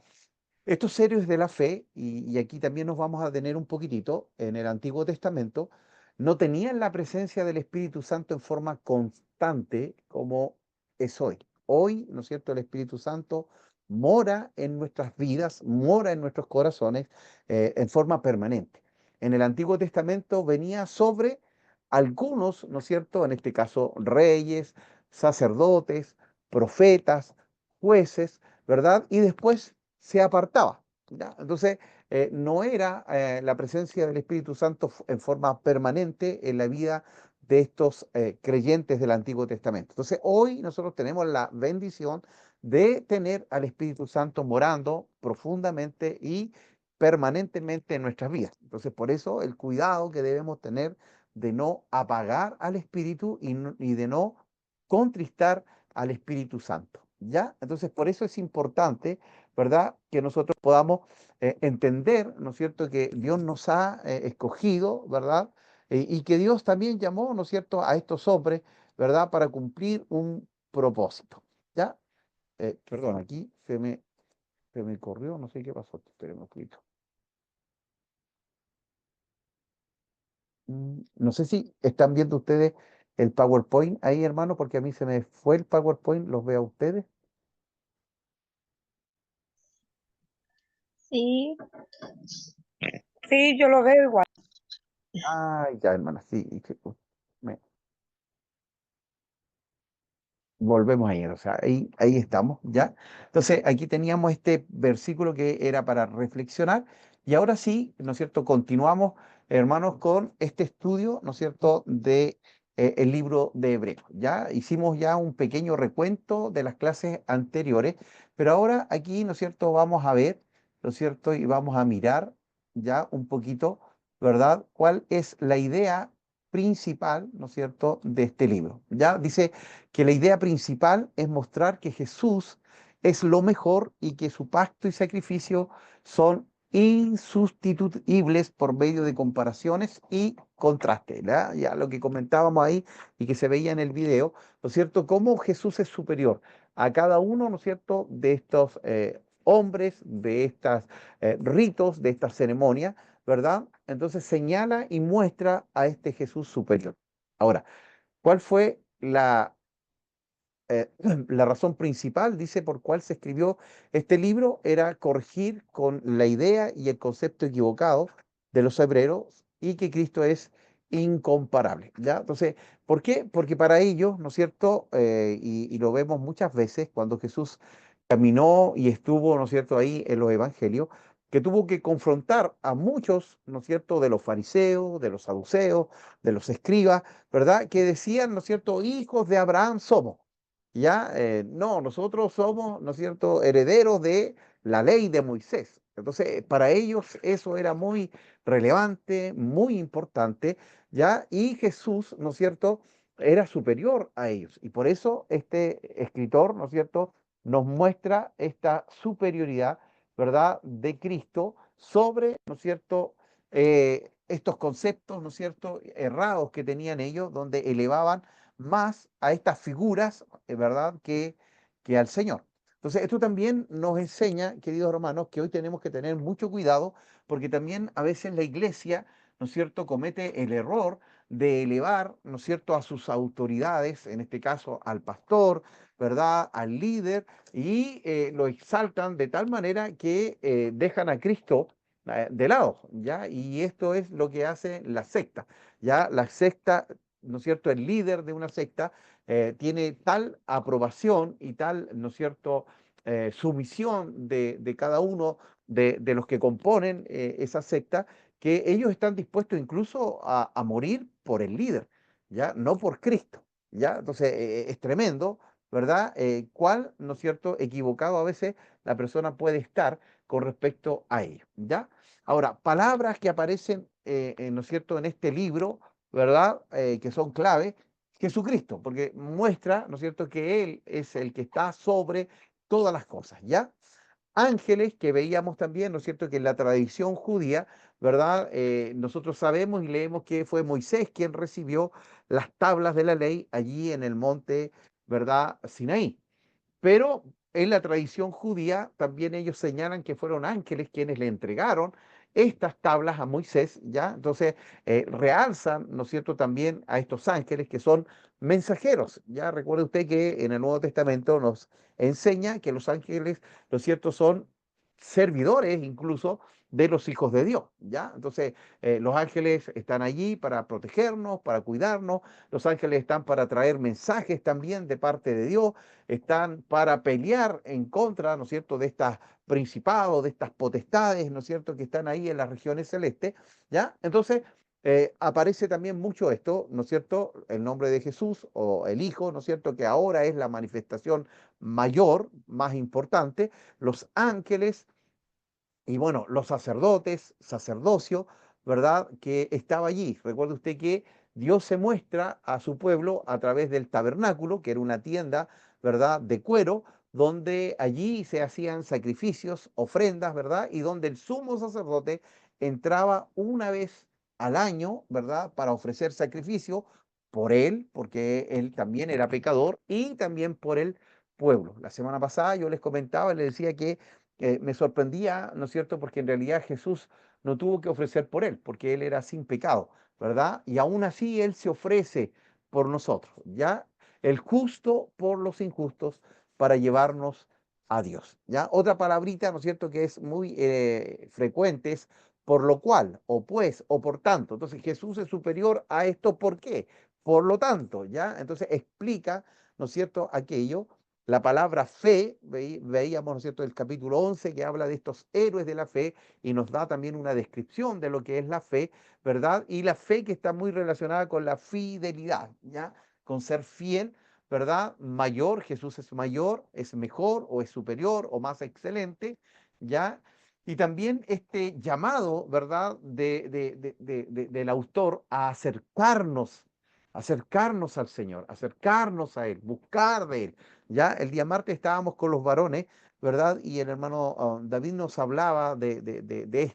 estos héroes de la fe, y aquí también nos vamos a tener un poquitito, en el Antiguo Testamento, no tenían la presencia del Espíritu Santo en forma constante como es hoy. Hoy, ¿no es cierto?, el Espíritu Santo mora en nuestras vidas, mora en nuestros corazones en forma permanente. En el Antiguo Testamento venía sobre algunos, ¿no es cierto?, en este caso reyes, sacerdotes, profetas, jueces, ¿verdad? Y después se apartaba, ¿ya? Entonces, no era la presencia del Espíritu Santo en forma permanente en la vida de estos creyentes del Antiguo Testamento. Entonces, hoy nosotros tenemos la bendición de tener al Espíritu Santo morando profundamente y permanentemente en nuestras vidas. Entonces, por eso el cuidado que debemos tener de no apagar al Espíritu y de no contristar al Espíritu Santo, ¿ya? Entonces, por eso es importante, ¿verdad?, que nosotros podamos entender, ¿no es cierto?, que Dios nos ha escogido, ¿verdad? Y que Dios también llamó, ¿no es cierto?, a estos hombres, ¿verdad?, para cumplir un propósito, ¿ya? Perdón, aquí se me corrió, no sé qué pasó, espérenme un poquito. No sé si están viendo ustedes el PowerPoint ahí, hermano, porque a mí se me fue el PowerPoint, los veo a ustedes. Sí, Sí, yo lo veo igual. Ay, ya, hermana, sí. Me- Volvemos ahí, o sea, ahí estamos, ¿ya? Entonces, aquí teníamos este versículo que era para reflexionar, y ahora sí, ¿no es cierto? Continuamos, hermanos, con este estudio, ¿no es cierto?, de el libro de Hebreos. Ya hicimos ya un pequeño recuento de las clases anteriores, pero ahora aquí, ¿no es cierto?, vamos a ver, ¿no es cierto?, y vamos a mirar ya un poquito, ¿verdad?, cuál es la idea principal, ¿no es cierto?, de este libro. Ya dice que la idea principal es mostrar que Jesús es lo mejor y que su pacto y sacrificio son insustituibles por medio de comparaciones y contrastes. ¿Ya? Ya lo que comentábamos ahí y que se veía en el video, ¿no es cierto? Cómo Jesús es superior a cada uno, ¿no es cierto?, de estos hombres, de estos ritos, de estas ceremonias, ¿verdad? Entonces señala y muestra a este Jesús superior. Ahora, ¿cuál fue la razón principal, dice, por cuál se escribió este libro? Era corregir con la idea y el concepto equivocado de los hebreos y que Cristo es incomparable, ¿ya? Entonces, ¿por qué? Porque para ellos, ¿no es cierto? Y lo vemos muchas veces cuando Jesús caminó y estuvo, ¿no es cierto?, ahí en los evangelios, que tuvo que confrontar a muchos, ¿no es cierto?, de los fariseos, de los saduceos, de los escribas, ¿verdad?, que decían, ¿no es cierto?, hijos de Abraham somos. Ya, no, nosotros somos, ¿no es cierto?, herederos de la ley de Moisés. Entonces, para ellos eso era muy relevante, muy importante, ¿ya? Y Jesús, ¿no es cierto?, era superior a ellos. Y por eso este escritor, ¿no es cierto?, nos muestra esta superioridad, ¿verdad?, de Cristo sobre, ¿no es cierto?, estos conceptos, ¿no es cierto?, errados que tenían ellos, donde elevaban más a estas figuras, ¿verdad?, que al Señor. Entonces, esto también nos enseña, queridos hermanos, que hoy tenemos que tener mucho cuidado, porque también a veces la iglesia, ¿no es cierto?, comete el error de elevar, ¿no es cierto?, a sus autoridades, en este caso al pastor, ¿verdad?, al líder, y lo exaltan de tal manera que dejan a Cristo de lado, ¿ya? Y esto es lo que hace la secta, ¿ya? La secta, ¿no es cierto?, el líder de una secta tiene tal aprobación y tal, ¿no es cierto?, sumisión de cada uno de los que componen esa secta, que ellos están dispuestos incluso a morir por el líder, ¿ya? No por Cristo, ¿ya? Entonces, es tremendo, ¿verdad? Cuál, ¿no es cierto?, equivocado a veces la persona puede estar con respecto a ello, ¿ya? Ahora, palabras que aparecen, ¿no es cierto?, en este libro, ¿verdad?, que son clave. Jesucristo, porque muestra, ¿no es cierto?, que Él es el que está sobre todas las cosas, ¿ya? Ángeles, que veíamos también, ¿no es cierto?, que en la tradición judía, ¿verdad?, nosotros sabemos y leemos que fue Moisés quien recibió las tablas de la ley allí en el monte, ¿verdad?, Sinaí. Pero en la tradición judía también ellos señalan que fueron ángeles quienes le entregaron estas tablas a Moisés, ¿ya? Entonces realzan, ¿no es cierto?, también a estos ángeles que son mensajeros, ¿ya? Recuerde usted que en el Nuevo Testamento nos enseña que los ángeles, ¿no es cierto?, son servidores incluso de los hijos de Dios, ¿ya? Entonces, los ángeles están allí para protegernos, para cuidarnos, los ángeles están para traer mensajes también de parte de Dios, están para pelear en contra, ¿no es cierto?, de estas principados, de estas potestades, ¿no es cierto?, que están ahí en las regiones celestes, ¿ya? Entonces, aparece también mucho esto, ¿no es cierto?, el nombre de Jesús o el Hijo, ¿no es cierto?, que ahora es la manifestación mayor, más importante, los ángeles y bueno, los sacerdotes, sacerdocio, ¿verdad?, que estaba allí. Recuerde usted que Dios se muestra a su pueblo a través del tabernáculo, que era una tienda, ¿verdad?, de cuero, donde allí se hacían sacrificios, ofrendas, ¿verdad?, y donde el sumo sacerdote entraba una vez al año, ¿verdad?, para ofrecer sacrificio por él, porque él también era pecador, y también por el pueblo. La semana pasada yo les comentaba, les decía que me sorprendía, ¿no es cierto?, porque en realidad Jesús no tuvo que ofrecer por él, porque él era sin pecado, ¿verdad? Y aún así él se ofrece por nosotros, ¿ya? El justo por los injustos para llevarnos a Dios, ¿ya? Otra palabrita, ¿no es cierto?, que es muy frecuente es por lo cual, o pues, o por tanto. Entonces Jesús es superior a esto, ¿por qué? Por lo tanto, ¿ya? Entonces explica, ¿no es cierto?, aquello. La palabra fe, veíamos, ¿no es cierto?, el capítulo 11 que habla de estos héroes de la fe y nos da también una descripción de lo que es la fe, ¿verdad? Y la fe que está muy relacionada con la fidelidad, ¿ya? Con ser fiel, ¿verdad? Mayor, Jesús es mayor, es mejor o es superior o más excelente, ¿ya? Y también este llamado, ¿verdad?, del autor a acercarnos al Señor, acercarnos a Él, buscar de Él. Ya el día martes estábamos con los varones, ¿verdad? Y el hermano David nos hablaba de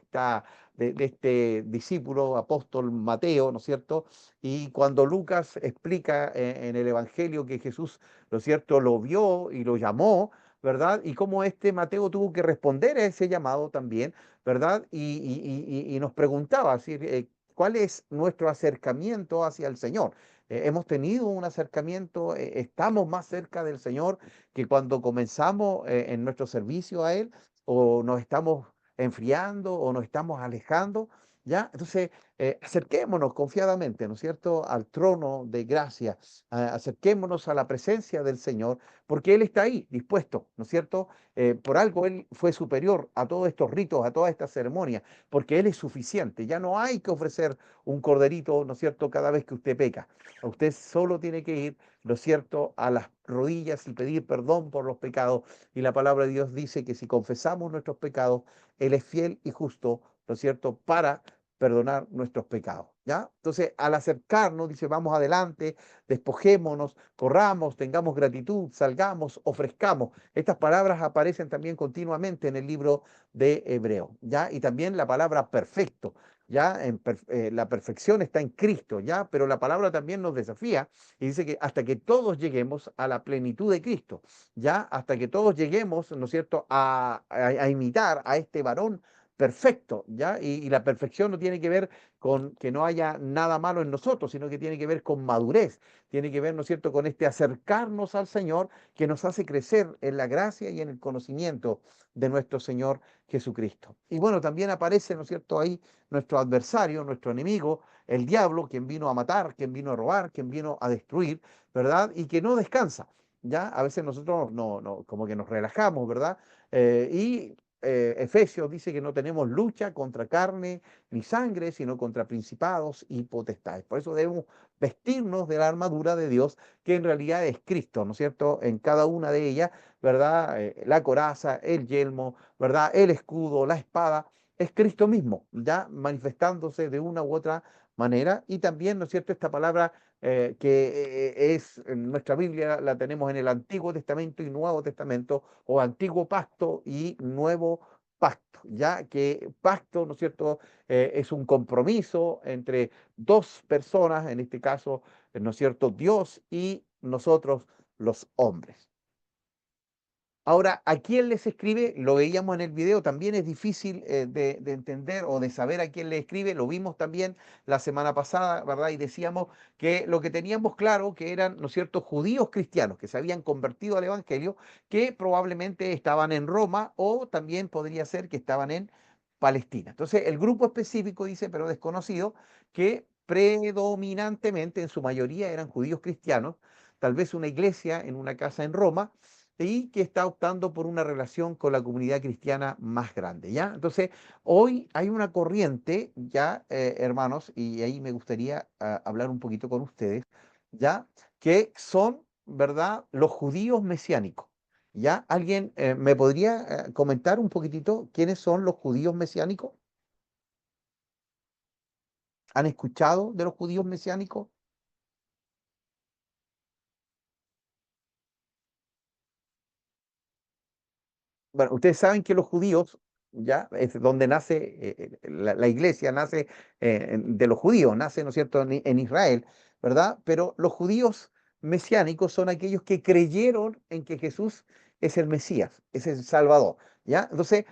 este discípulo apóstol Mateo, ¿no es cierto? Y cuando Lucas explica en el Evangelio que Jesús, ¿no es cierto?, lo vio y lo llamó, ¿verdad? Y cómo este Mateo tuvo que responder a ese llamado también, ¿verdad? Y nos preguntaba, así, ¿cuál es nuestro acercamiento hacia el Señor? Hemos tenido un acercamiento, estamos más cerca del Señor que cuando comenzamos en nuestro servicio a Él, o nos estamos enfriando o nos estamos alejando, ¿ya? Entonces, acerquémonos confiadamente, ¿no es cierto?, al trono de gracia, acerquémonos a la presencia del Señor, porque Él está ahí, dispuesto, ¿no es cierto? Por algo Él fue superior a todos estos ritos, a todas estas ceremonias, porque Él es suficiente. Ya no hay que ofrecer un corderito, ¿no es cierto?, cada vez que usted peca. Usted solo tiene que ir, ¿no es cierto?, a las rodillas y pedir perdón por los pecados. Y la palabra de Dios dice que si confesamos nuestros pecados, Él es fiel y justo, ¿no es cierto?, para perdonar nuestros pecados, ¿ya? Entonces, al acercarnos, dice, vamos adelante, despojémonos, corramos, tengamos gratitud, salgamos, ofrezcamos. Estas palabras aparecen también continuamente en el libro de Hebreo, ¿ya? Y también la palabra perfecto, ¿ya? La perfección está en Cristo, ¿ya? Pero la palabra también nos desafía y dice que hasta que todos lleguemos a la plenitud de Cristo, ¿ya? Hasta que todos lleguemos, ¿no es cierto?, a imitar a este varón perfecto, ¿ya? Y la perfección no tiene que ver con que no haya nada malo en nosotros, sino que tiene que ver con madurez, tiene que ver, ¿no es cierto?, con este acercarnos al Señor que nos hace crecer en la gracia y en el conocimiento de nuestro Señor Jesucristo. Y bueno, también aparece, ¿no es cierto?, ahí nuestro adversario, nuestro enemigo, el diablo, quien vino a matar, quien vino a robar, quien vino a destruir, ¿verdad? Y que no descansa, ¿ya? A veces nosotros como que nos relajamos, ¿verdad? Efesios dice que no tenemos lucha contra carne ni sangre, sino contra principados y potestades. Por eso debemos vestirnos de la armadura de Dios, que en realidad es Cristo, ¿no es cierto? En cada una de ellas, ¿verdad? La coraza, el yelmo, ¿verdad? El escudo, la espada, es Cristo mismo, ya manifestándose de una u otra manera. Y también, ¿no es cierto?, esta palabra es en nuestra Biblia, la tenemos en el Antiguo Testamento y Nuevo Testamento, o Antiguo Pacto y Nuevo Pacto, ya que pacto, ¿no es cierto?, es un compromiso entre dos personas, en este caso, ¿no es cierto?, Dios y nosotros, los hombres. Ahora, ¿a quién les escribe? Lo veíamos en el video, también es difícil de entender o de saber a quién le escribe, lo vimos también la semana pasada, ¿verdad? Y decíamos que lo que teníamos claro que eran, ¿no es cierto?, judíos cristianos que se habían convertido al Evangelio, que probablemente estaban en Roma o también podría ser que estaban en Palestina. Entonces, el grupo específico dice, pero desconocido, que predominantemente, en su mayoría, eran judíos cristianos, tal vez una iglesia en una casa en Roma, y que está optando por una relación con la comunidad cristiana más grande, ¿ya? Entonces, hoy hay una corriente, ya, hermanos, y ahí me gustaría hablar un poquito con ustedes, ¿ya? Que son, ¿verdad?, los judíos mesiánicos, ¿ya? ¿Alguien me podría comentar un poquitito quiénes son los judíos mesiánicos? ¿Han escuchado de los judíos mesiánicos? Bueno, ustedes saben que los judíos, ya, es donde nace la iglesia, nace de los judíos, nace, ¿no es cierto?, en Israel, ¿verdad? Pero los judíos mesiánicos son aquellos que creyeron en que Jesús es el Mesías, es el Salvador, ¿ya? Entonces,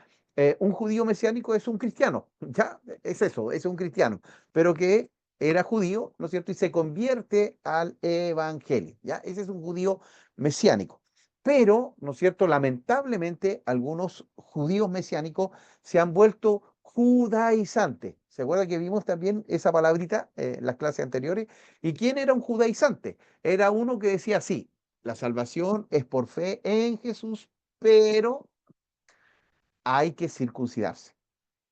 un judío mesiánico es un cristiano, ¿ya? Es eso, es un cristiano, pero que era judío, ¿no es cierto?, y se convierte al evangelio, ¿ya? Ese es un judío mesiánico. Pero, ¿no es cierto?, lamentablemente algunos judíos mesiánicos se han vuelto judaizantes. ¿Se acuerda que vimos también esa palabrita en las clases anteriores? ¿Y quién era un judaizante? Era uno que decía, sí, la salvación es por fe en Jesús, pero hay que circuncidarse,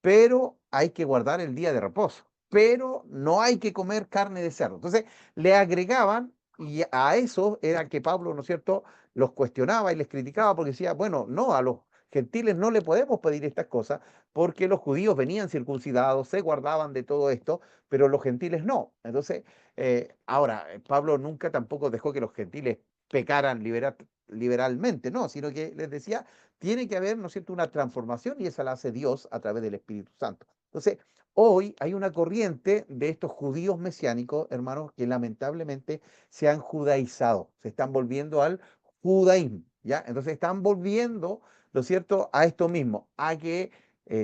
pero hay que guardar el día de reposo, pero no hay que comer carne de cerdo. Entonces le agregaban, y a eso era que Pablo, ¿no es cierto?, los cuestionaba y les criticaba porque decía, bueno, no, a los gentiles no le podemos pedir estas cosas porque los judíos venían circuncidados, se guardaban de todo esto, pero los gentiles no. Entonces, ahora, Pablo nunca tampoco dejó que los gentiles pecaran liberalmente, no, sino que les decía, tiene que haber, ¿no es cierto?, una transformación y esa la hace Dios a través del Espíritu Santo. Entonces, hoy hay una corriente de estos judíos mesiánicos, hermanos, que lamentablemente se han judaizado, se están volviendo al judaísmo, ¿ya? Entonces están volviendo, ¿no es cierto?, a esto mismo, a que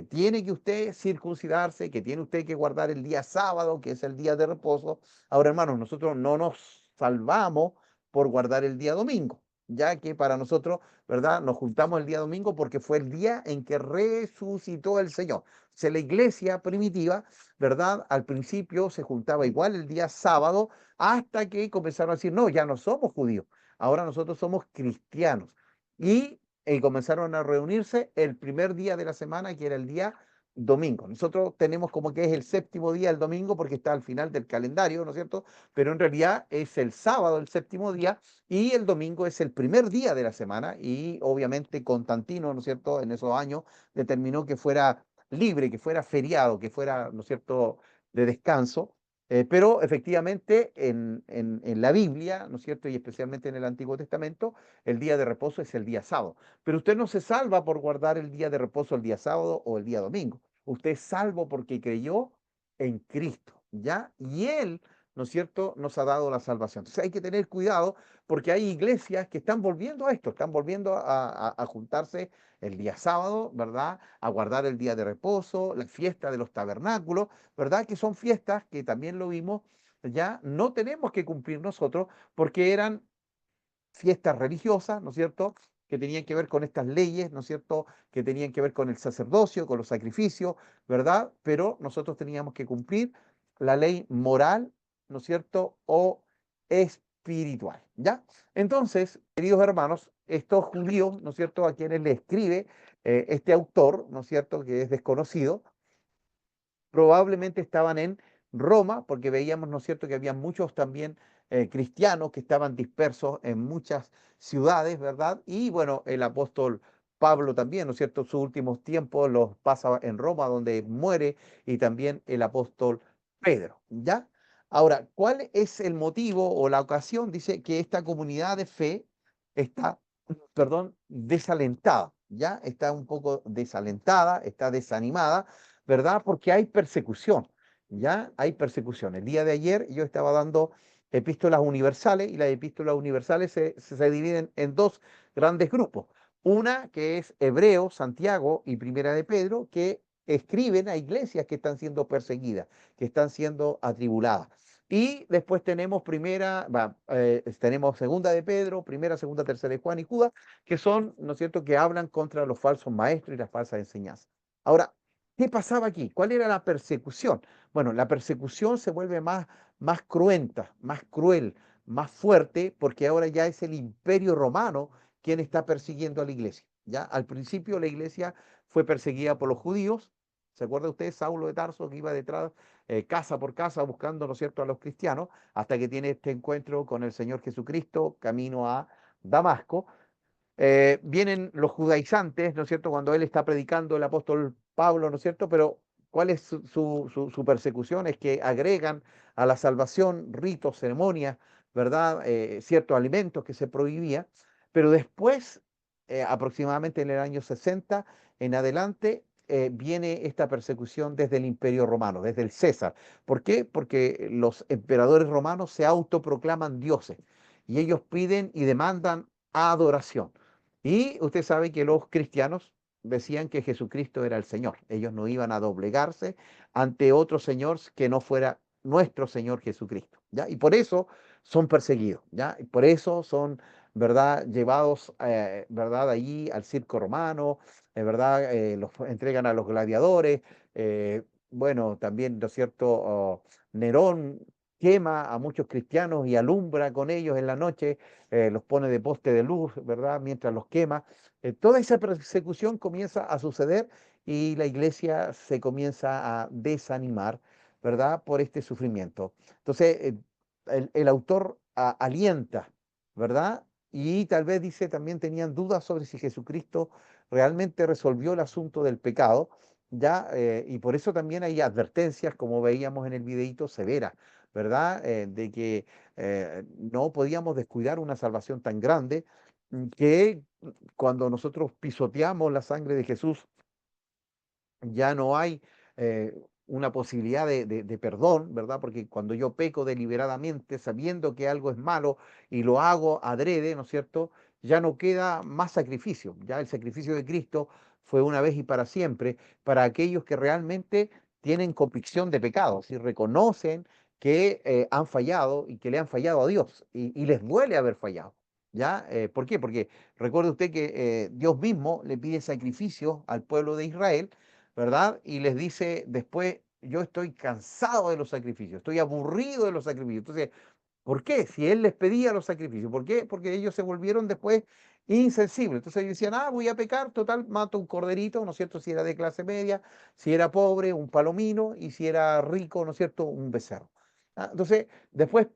tiene que usted circuncidarse, que tiene usted que guardar el día sábado, que es el día de reposo. Ahora, hermanos, nosotros no nos salvamos por guardar el día domingo, ya que para nosotros, ¿verdad? Nos juntamos el día domingo porque fue el día en que resucitó el Señor. O sea, la iglesia primitiva, ¿verdad? Al principio se juntaba igual el día sábado hasta que comenzaron a decir, no, ya no somos judíos, ahora nosotros somos cristianos. Y comenzaron a reunirse el primer día de la semana, que era el día domingo. Nosotros tenemos como que es el séptimo día el domingo porque está al final del calendario, ¿no es cierto? Pero en realidad es el sábado el séptimo día y el domingo es el primer día de la semana y obviamente Constantino, ¿no es cierto? En esos años determinó que fuera libre, que fuera feriado, que fuera, ¿no es cierto?, de descanso. Pero efectivamente en la Biblia, ¿no es cierto? Y especialmente en el Antiguo Testamento, el día de reposo es el día sábado. Pero usted no se salva por guardar el día de reposo el día sábado o el día domingo. Usted es salvo porque creyó en Cristo, ¿ya? Y Él, ¿no es cierto?, nos ha dado la salvación. Entonces hay que tener cuidado porque hay iglesias que están volviendo a esto, están volviendo a juntarse el día sábado, ¿verdad? A guardar el día de reposo, la fiesta de los tabernáculos, ¿verdad? Que son fiestas que también lo vimos, ya no tenemos que cumplir nosotros porque eran fiestas religiosas, ¿no es cierto?, que tenían que ver con estas leyes, ¿no es cierto?, que tenían que ver con el sacerdocio, con los sacrificios, ¿verdad? Pero nosotros teníamos que cumplir la ley moral, ¿no es cierto?, o espiritual, ¿ya? Entonces, queridos hermanos, estos judíos, ¿no es cierto?, a quienes le escribe este autor, ¿no es cierto?, que es desconocido, probablemente estaban en Roma, porque veíamos, ¿no es cierto?, que había muchos también cristianos que estaban dispersos en muchas ciudades, ¿verdad? Y bueno, el apóstol Pablo también, ¿no es cierto?, sus últimos tiempos los pasa en Roma, donde muere, y también el apóstol Pedro, ¿ya? Ahora, ¿cuál es el motivo o la ocasión? Dice que esta comunidad de fe está, perdón, desalentada, ¿ya? Está un poco desalentada, está desanimada, ¿verdad? Porque hay persecución, ¿ya? Hay persecución. El día de ayer yo estaba dando epístolas universales y las epístolas universales se dividen en dos grandes grupos. Una que es Hebreo, Santiago y Primera de Pedro, que escriben a iglesias que están siendo perseguidas, que están siendo atribuladas. Y después tenemos tenemos Segunda de Pedro, Primera, Segunda, Tercera de Juan y Judas, que son, ¿no es cierto?, que hablan contra los falsos maestros y las falsas enseñanzas. Ahora, ¿qué pasaba aquí? ¿Cuál era la persecución? Bueno, la persecución se vuelve más cruenta, más cruel, más fuerte, porque ahora ya es el Imperio Romano quien está persiguiendo a la iglesia. ¿Ya? Al principio la iglesia fue perseguida por los judíos. ¿Se acuerda usted? Saulo de Tarso, que iba detrás, casa por casa, buscando, ¿no es cierto?, a los cristianos, hasta que tiene este encuentro con el Señor Jesucristo, camino a Damasco. Vienen los judaizantes, ¿no es cierto?, cuando él está predicando el apóstol Pablo, ¿no es cierto?, pero ¿cuál es su persecución? Es que agregan a la salvación ritos, ceremonias, ¿verdad?, ciertos alimentos que se prohibía, pero después, aproximadamente en el año 60 en adelante, viene esta persecución desde el Imperio Romano, desde el César. ¿Por qué? Porque los emperadores romanos se autoproclaman dioses y ellos piden y demandan adoración. Y usted sabe que los cristianos decían que Jesucristo era el Señor. Ellos no iban a doblegarse ante otro Señor que no fuera nuestro Señor Jesucristo, ¿ya? Y por eso son perseguidos, ¿ya? Y por eso son, ¿verdad?, llevados, ¿verdad?, allí al circo romano, ¿verdad? Los entregan a los gladiadores. Bueno, también, ¿no es cierto?, Nerón quema a muchos cristianos y alumbra con ellos en la noche, los pone de poste de luz, ¿verdad?, mientras los quema. Toda esa persecución comienza a suceder y la iglesia se comienza a desanimar, ¿verdad?, por este sufrimiento. Entonces, el autor alienta, ¿verdad? Y tal vez dice, también tenían dudas sobre si Jesucristo realmente resolvió el asunto del pecado, ¿ya? Y por eso también hay advertencias, como veíamos en el videíto, severas, ¿verdad? De que no podíamos descuidar una salvación tan grande que cuando nosotros pisoteamos la sangre de Jesús, ya no hay una posibilidad de perdón, ¿verdad? Porque cuando yo peco deliberadamente, sabiendo que algo es malo y lo hago adrede, ¿no es cierto? Ya no queda más sacrificio, ya el sacrificio de Cristo fue una vez y para siempre, para aquellos que realmente tienen convicción de pecados y reconocen que han fallado y que le han fallado a Dios y les duele haber fallado. ¿Ya? ¿Por qué? Porque recuerde usted que Dios mismo le pide sacrificios al pueblo de Israel, ¿verdad? Y les dice después, yo estoy cansado de los sacrificios, estoy aburrido de los sacrificios. Entonces, ¿por qué? Si Él les pedía los sacrificios, ¿por qué? Porque ellos se volvieron después insensibles. Entonces ellos decían, voy a pecar, total, mato un corderito, ¿no es cierto? Si era de clase media, si era pobre, un palomino, y si era rico, ¿no es cierto? Un becerro. Entonces, después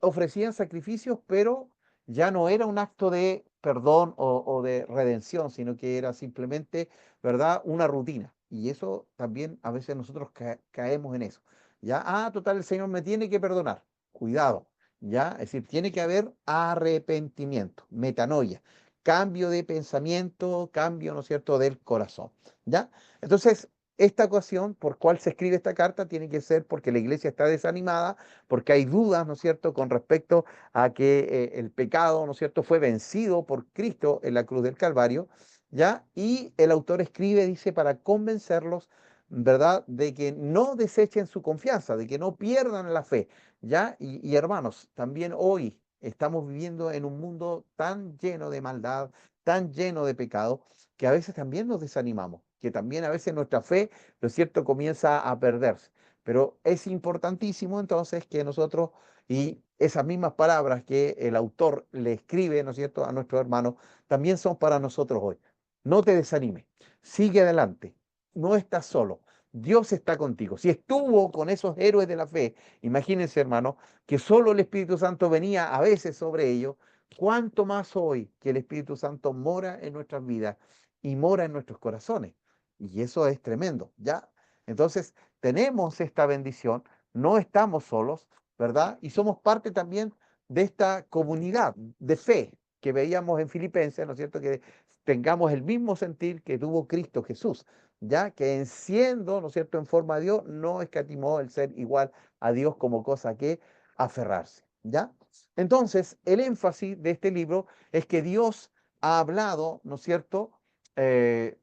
ofrecían sacrificios, pero ya no era un acto de perdón o de redención, sino que era simplemente, ¿verdad?, una rutina. Y eso también a veces nosotros caemos en eso. Ya, total, el Señor me tiene que perdonar. Cuidado, ¿ya? Es decir, tiene que haber arrepentimiento, metanoia, cambio de pensamiento, cambio, ¿no es cierto?, del corazón, ¿ya? Entonces, esta ocasión por cual se escribe esta carta tiene que ser porque la iglesia está desanimada, porque hay dudas, ¿no es cierto?, con respecto a que el pecado, ¿no es cierto?, fue vencido por Cristo en la cruz del Calvario, ¿ya? Y el autor escribe, dice, para convencerlos, ¿verdad?, de que no desechen su confianza, de que no pierdan la fe, ¿ya? Y hermanos, también hoy estamos viviendo en un mundo tan lleno de maldad, tan lleno de pecado, que a veces también nos desanimamos, que también a veces nuestra fe, ¿no es cierto?, comienza a perderse. Pero es importantísimo entonces que nosotros, y esas mismas palabras que el autor le escribe, ¿no es cierto?, a nuestros hermanos, también son para nosotros hoy. No te desanimes, sigue adelante, no estás solo, Dios está contigo. Si estuvo con esos héroes de la fe, imagínense, hermano, que solo el Espíritu Santo venía a veces sobre ellos, cuánto más hoy que el Espíritu Santo mora en nuestras vidas y mora en nuestros corazones. Y eso es tremendo, ¿ya? Entonces, tenemos esta bendición, no estamos solos, ¿verdad? Y somos parte también de esta comunidad de fe que veíamos en Filipenses, ¿no es cierto? Que tengamos el mismo sentir que tuvo Cristo Jesús, ya que en siendo, ¿no es cierto?, en forma de Dios, no escatimó el ser igual a Dios como cosa que aferrarse, ¿ya? Entonces, el énfasis de este libro es que Dios ha hablado, ¿no es cierto?, eh,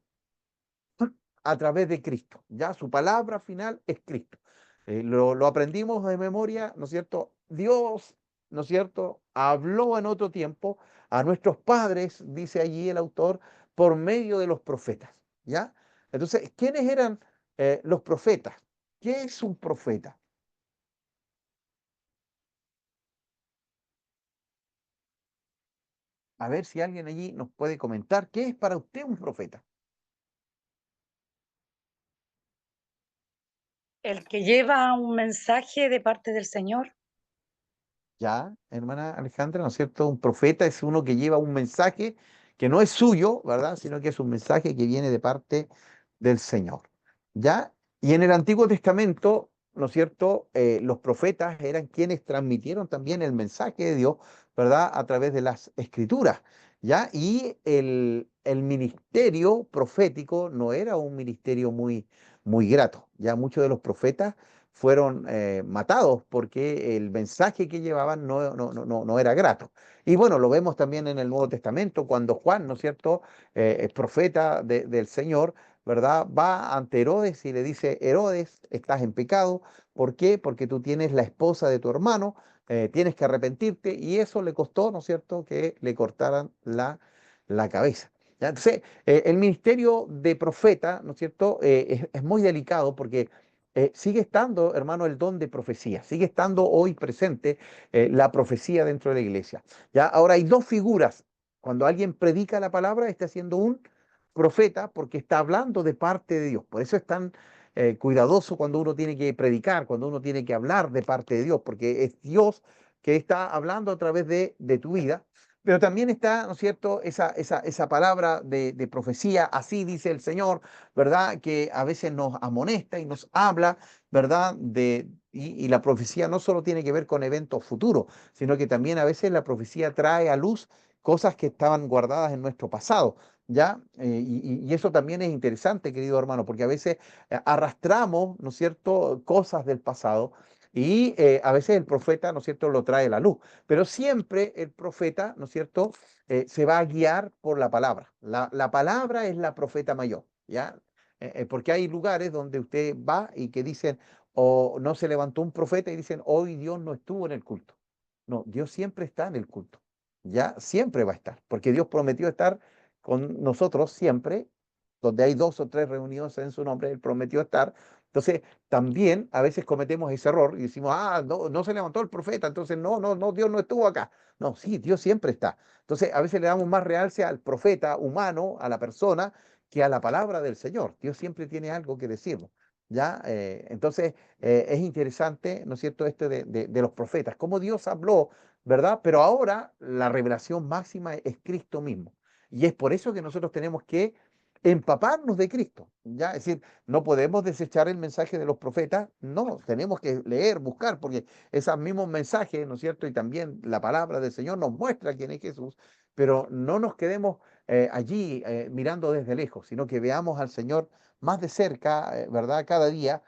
a través de Cristo. Ya su palabra final es Cristo. Lo aprendimos de memoria, ¿no es cierto? Dios, ¿no es cierto?, habló en otro tiempo a nuestros padres, dice allí el autor, por medio de los profetas. ¿Ya? Entonces, ¿quiénes eran los profetas? ¿Qué es un profeta? A ver si alguien allí nos puede comentar, ¿qué es para usted un profeta? El que lleva un mensaje de parte del Señor. Ya, hermana Alejandra, ¿no es cierto? Un profeta es uno que lleva un mensaje que no es suyo, ¿verdad? Sino que es un mensaje que viene de parte del Señor. ¿Ya? Y en el Antiguo Testamento, ¿no es cierto? Los profetas eran quienes transmitieron también el mensaje de Dios, ¿verdad? A través de las escrituras. ¿Ya? Y el ministerio profético no era un ministerio muy grato. Ya muchos de los profetas fueron matados porque el mensaje que llevaban no era grato. Y bueno, lo vemos también en el Nuevo Testamento, cuando Juan, ¿no es cierto?, es profeta del Señor, ¿verdad? Va ante Herodes y le dice, Herodes, estás en pecado. ¿Por qué? Porque tú tienes la esposa de tu hermano, tienes que arrepentirte, y eso le costó, ¿no es cierto?, que le cortaran la cabeza. ¿Ya? Entonces, el ministerio de profeta, ¿no es cierto?, es muy delicado porque sigue estando, hermano, el don de profecía, sigue estando hoy presente la profecía dentro de la iglesia. ¿Ya? Ahora hay dos figuras. Cuando alguien predica la palabra, está siendo un profeta porque está hablando de parte de Dios. Por eso es tan cuidadoso cuando uno tiene que predicar, cuando uno tiene que hablar de parte de Dios, porque es Dios que está hablando a través de tu vida. Pero también está, ¿no es cierto?, esa palabra de profecía, así dice el Señor, ¿verdad?, que a veces nos amonesta y nos habla, ¿verdad?, y la profecía no solo tiene que ver con eventos futuros, sino que también a veces la profecía trae a luz cosas que estaban guardadas en nuestro pasado, ¿ya? Y eso también es interesante, querido hermano, porque a veces arrastramos, ¿no es cierto?, cosas del pasado Y a veces el profeta, ¿no es cierto?, lo trae a la luz, pero siempre el profeta, ¿no es cierto?, se va a guiar por la palabra. La palabra es la profeta mayor, ¿ya? Porque hay lugares donde usted va y que dicen, o no se levantó un profeta y dicen, hoy Dios no estuvo en el culto. No, Dios siempre está en el culto, ya siempre va a estar, porque Dios prometió estar con nosotros siempre, donde hay 2 o 3 reunidos en su nombre, Él prometió estar. Entonces, también a veces cometemos ese error y decimos, no, no se levantó el profeta, entonces no, no, no, Dios no estuvo acá. No, sí, Dios siempre está. Entonces, a veces le damos más realce al profeta humano, a la persona, que a la palabra del Señor. Dios siempre tiene algo que decirnos. ¿Ya? Entonces, es interesante, ¿no es cierto?, de los profetas, cómo Dios habló, ¿verdad? Pero ahora la revelación máxima es Cristo mismo. Y es por eso que nosotros tenemos que empaparnos de Cristo, ¿ya? Es decir, no podemos desechar el mensaje de los profetas, no, tenemos que leer, buscar, porque esos mismos mensajes, ¿no es cierto? Y también la palabra del Señor nos muestra quién es Jesús, pero no nos quedemos allí mirando desde lejos, sino que veamos al Señor más de cerca, ¿verdad? Cada día,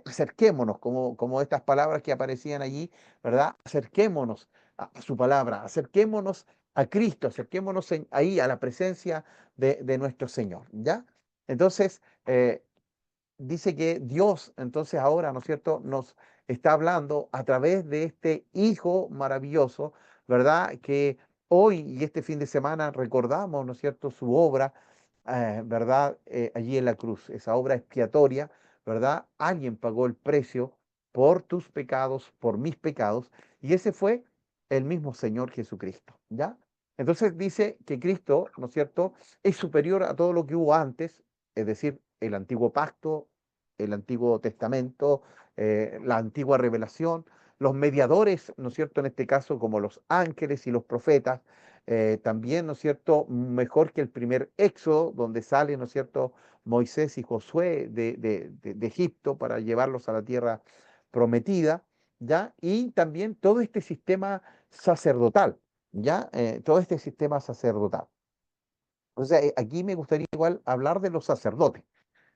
acerquémonos, como estas palabras que aparecían allí, ¿verdad? Acerquémonos a su palabra, acerquémonos a Cristo, acerquémonos ahí a la presencia de nuestro Señor, ¿ya? Entonces, dice que Dios, entonces ahora, ¿no es cierto?, nos está hablando a través de este Hijo maravilloso, ¿verdad? Que hoy y este fin de semana recordamos, ¿no es cierto?, su obra, ¿verdad? Allí en la cruz, esa obra expiatoria, ¿verdad? Alguien pagó el precio por tus pecados, por mis pecados, y ese fue el mismo Señor Jesucristo, ¿ya? Entonces dice que Cristo, ¿no es cierto?, es superior a todo lo que hubo antes, es decir, el antiguo pacto, el antiguo testamento, la antigua revelación, los mediadores, ¿no es cierto?, en este caso como los ángeles y los profetas, también, ¿no es cierto?, mejor que el primer éxodo, donde sale, ¿no es cierto?, Moisés y Josué de Egipto para llevarlos a la tierra prometida, ¿ya? Y también todo este sistema sacerdotal, ¿ya? Todo este sistema sacerdotal. O sea, aquí me gustaría igual hablar de los sacerdotes,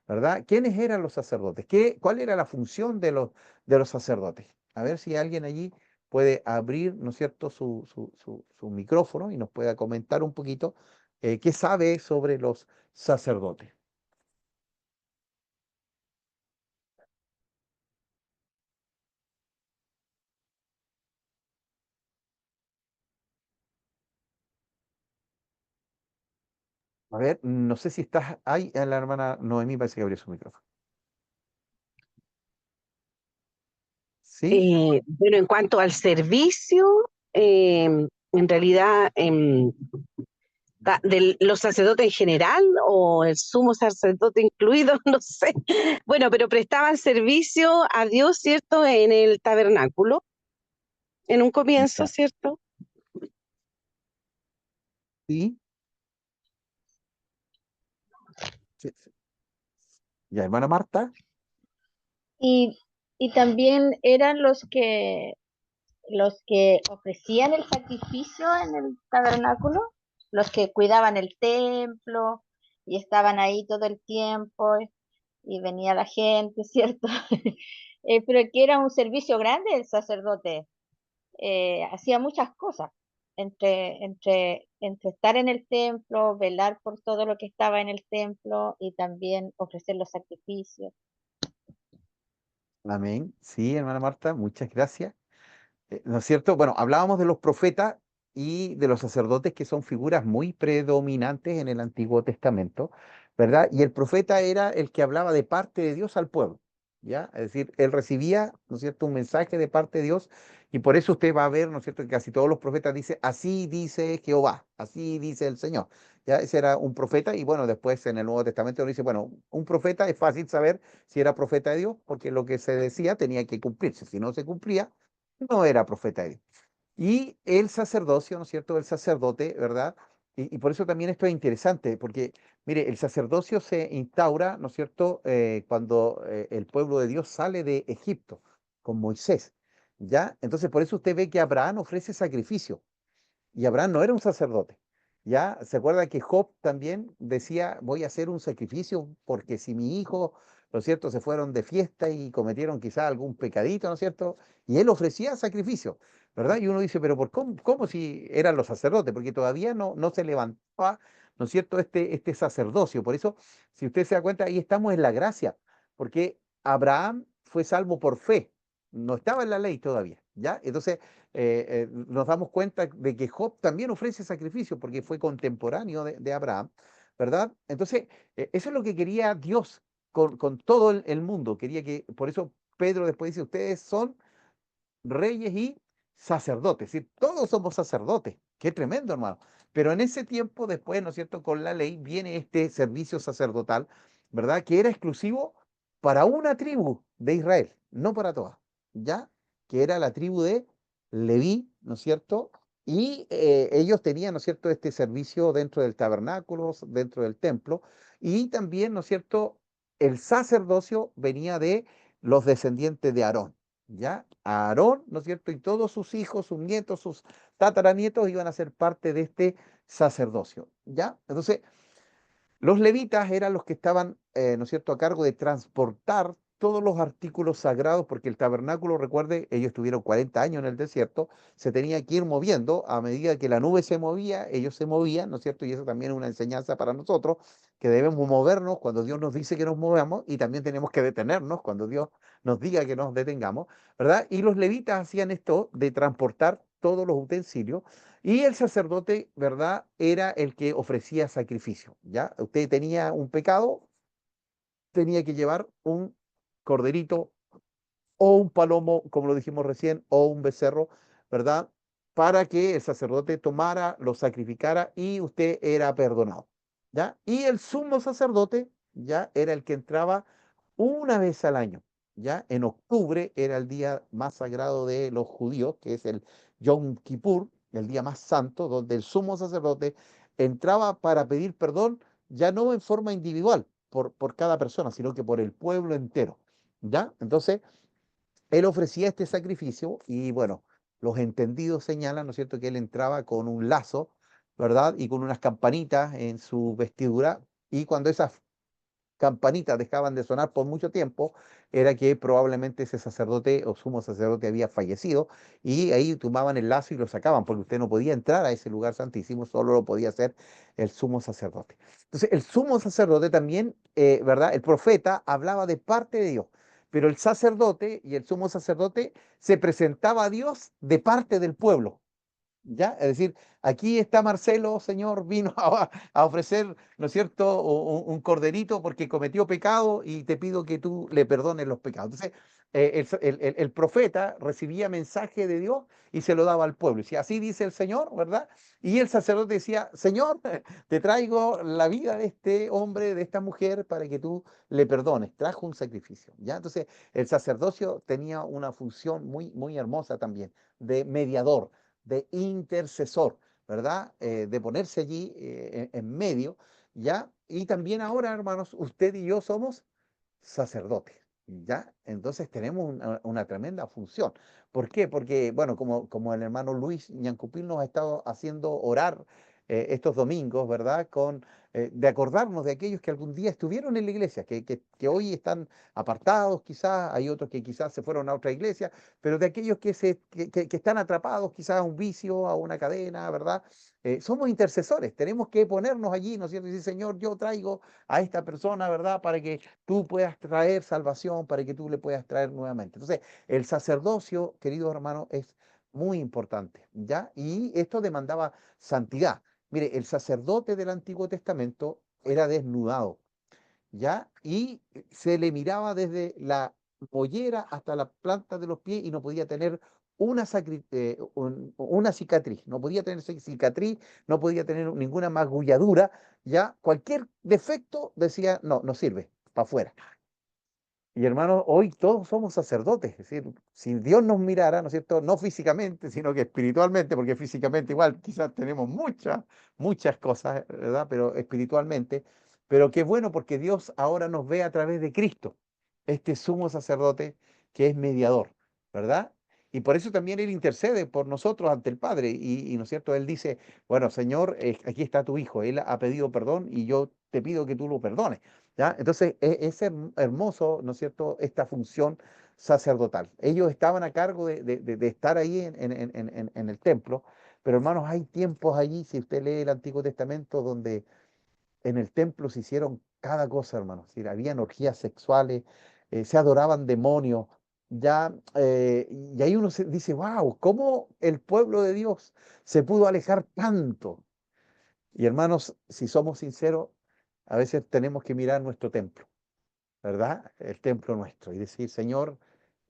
¿verdad? ¿Quiénes eran los sacerdotes? ¿Cuál era la función de los sacerdotes? A ver si alguien allí puede abrir, ¿no es cierto?, su micrófono y nos pueda comentar un poquito qué sabe sobre los sacerdotes. A ver, no sé si estás ahí, la hermana Noemí parece que abrió su micrófono. ¿Sí? Bueno, en cuanto al servicio, en realidad, de los sacerdotes en general o el sumo sacerdote incluido, no sé. Bueno, pero prestaban servicio a Dios, ¿cierto? En el tabernáculo, en un comienzo, Ya. ¿cierto? ¿Sí? Sí, sí. Ya, hermana Marta. Y, y también eran los que ofrecían el sacrificio en el tabernáculo, los que cuidaban el templo y estaban ahí todo el tiempo y venía la gente, ¿cierto? Pero que era un servicio grande el sacerdote, hacía muchas cosas, entre estar en el templo, velar por todo lo que estaba en el templo y también ofrecer los sacrificios. Amén. Sí, hermana Marta, muchas gracias. ¿No es cierto? Bueno, hablábamos de los profetas y de los sacerdotes, que son figuras muy predominantes en el Antiguo Testamento, ¿verdad? Y el profeta era el que hablaba de parte de Dios al pueblo, ¿ya? Es decir, él recibía, ¿no es cierto?, un mensaje de parte de Dios, y por eso usted va a ver, ¿no es cierto?, que casi todos los profetas dicen, así dice Jehová, así dice el Señor. Ya, ese era un profeta, y bueno, después en el Nuevo Testamento dice, bueno, un profeta es fácil saber si era profeta de Dios, porque lo que se decía tenía que cumplirse. Si no se cumplía, no era profeta de Dios. Y el sacerdocio, ¿no es cierto? El sacerdote, ¿verdad? Y por eso también esto es interesante, porque, mire, el sacerdocio se instaura, ¿no es cierto?, cuando el pueblo de Dios sale de Egipto con Moisés, ¿ya? Entonces, por eso usted ve que Abraham ofrece sacrificio, y Abraham no era un sacerdote, ¿ya? ¿Se acuerda que Job también decía, voy a hacer un sacrificio porque si mi hijo ¿no es cierto?, se fueron de fiesta y cometieron quizá algún pecadito, ¿no es cierto? Y él ofrecía sacrificio, ¿verdad? Y uno dice, pero ¿cómo si eran los sacerdotes? Porque todavía no se levantaba, ¿no es cierto?, este sacerdocio. Por eso, si usted se da cuenta, ahí estamos en la gracia, porque Abraham fue salvo por fe, no estaba en la ley todavía, ¿ya? Entonces, nos damos cuenta de que Job también ofrece sacrificio porque fue contemporáneo de Abraham, ¿verdad? Entonces, eso es lo que quería Dios con todo el mundo. Quería que, por eso Pedro después dice, ustedes son reyes y sacerdotes, es decir, todos somos sacerdotes. Qué tremendo, hermano. Pero en ese tiempo, después, ¿no es cierto?, con la ley viene este servicio sacerdotal, ¿verdad?, que era exclusivo para una tribu de Israel, no para todas, ¿ya? Que era la tribu de Leví, ¿no es cierto? Y ellos tenían, ¿no es cierto?, este servicio dentro del tabernáculo, dentro del templo, y también, ¿no es cierto?, el sacerdocio venía de los descendientes de Aarón. ¿Ya? A Aarón, ¿no es cierto? Y todos sus hijos, sus nietos, sus tataranietos iban a ser parte de este sacerdocio, ¿ya? Entonces, los levitas eran los que estaban, ¿no es cierto?, a cargo de transportar todos los artículos sagrados, porque el tabernáculo, recuerde, ellos estuvieron 40 años en el desierto, se tenía que ir moviendo a medida que la nube se movía, ellos se movían, ¿no es cierto? Y eso también es una enseñanza para nosotros, que debemos movernos cuando Dios nos dice que nos movamos y también tenemos que detenernos cuando Dios nos diga que nos detengamos, ¿verdad? Y los levitas hacían esto de transportar todos los utensilios y el sacerdote, ¿verdad?, era el que ofrecía sacrificio, ¿ya? Usted tenía un pecado, tenía que llevar un corderito o un palomo, como lo dijimos recién, o un becerro, ¿verdad? Para que el sacerdote tomara, lo sacrificara y usted era perdonado, ¿ya? Y el sumo sacerdote, ¿ya?, era el que entraba una vez al año, ¿ya? En octubre era el día más sagrado de los judíos, que es el Yom Kippur, el día más santo, donde el sumo sacerdote entraba para pedir perdón, ya no en forma individual por cada persona, sino que por el pueblo entero, ¿ya? Entonces, él ofrecía este sacrificio y bueno, los entendidos señalan, ¿no es cierto?, que él entraba con un lazo, ¿verdad? Y con unas campanitas en su vestidura, y cuando esas campanitas dejaban de sonar por mucho tiempo, era que probablemente ese sacerdote o sumo sacerdote había fallecido, y ahí tomaban el lazo y lo sacaban, porque usted no podía entrar a ese lugar santísimo, solo lo podía hacer el sumo sacerdote. Entonces, el sumo sacerdote también, ¿verdad? El profeta hablaba de parte de Dios, pero el sacerdote y el sumo sacerdote se presentaba a Dios de parte del pueblo. ¿Ya? Es decir, aquí está Marcelo, Señor, vino a ofrecer, ¿no es cierto?, un corderito porque cometió pecado y te pido que tú le perdones los pecados. Entonces, el profeta recibía mensaje de Dios y se lo daba al pueblo. Y decía, así dice el Señor, ¿verdad? Y el sacerdote decía, Señor, te traigo la vida de este hombre, de esta mujer, para que tú le perdones. Trajo un sacrificio, ¿ya? Entonces, el sacerdocio tenía una función muy, muy hermosa también, de mediador, de intercesor, ¿verdad? De ponerse allí en medio, ¿ya? Y también ahora, hermanos, usted y yo somos sacerdotes, ¿ya? Entonces tenemos una tremenda función. ¿Por qué? Porque, bueno, como el hermano Luis Ñancupil nos ha estado haciendo orar estos domingos, ¿verdad? De acordarnos de aquellos que algún día estuvieron en la iglesia, que hoy están apartados quizás, hay otros que quizás se fueron a otra iglesia, pero de aquellos que están atrapados quizás a un vicio, a una cadena, ¿verdad? Somos intercesores, tenemos que ponernos allí, ¿no es cierto? Y decir, Señor, yo traigo a esta persona, ¿verdad? Para que tú puedas traer salvación, para que tú le puedas traer nuevamente. Entonces, el sacerdocio, queridos hermanos, es muy importante, ¿ya? Y esto demandaba santidad. Mire, el sacerdote del Antiguo Testamento era desnudado, ¿ya? Y se le miraba desde la mollera hasta la planta de los pies y no podía tener una cicatriz, no podía tener cicatriz, no podía tener ninguna magulladura, ¿ya? Cualquier defecto decía, no, no sirve, para afuera. Y hermanos, hoy todos somos sacerdotes, es decir, si Dios nos mirara, ¿no es cierto? No físicamente, sino que espiritualmente, porque físicamente igual quizás tenemos muchas cosas, ¿verdad? Pero espiritualmente, pero qué bueno porque Dios ahora nos ve a través de Cristo, este sumo sacerdote que es mediador, ¿verdad? Y por eso también Él intercede por nosotros ante el Padre, ¿no es cierto? Él dice, bueno, Señor, aquí está tu Hijo, Él ha pedido perdón y yo te pido que tú lo perdones. ¿Ya? Entonces, es hermoso, ¿no es cierto?, esta función sacerdotal. Ellos estaban a cargo de estar ahí en el templo, pero hermanos, hay tiempos allí, si usted lee el Antiguo Testamento, donde en el templo se hicieron cada cosa, hermanos. Es decir, habían orgías sexuales, se adoraban demonios, ya, y ahí uno se dice, wow, ¿cómo el pueblo de Dios se pudo alejar tanto? Y hermanos, si somos sinceros, a veces tenemos que mirar nuestro templo, ¿verdad? El templo nuestro y decir, Señor,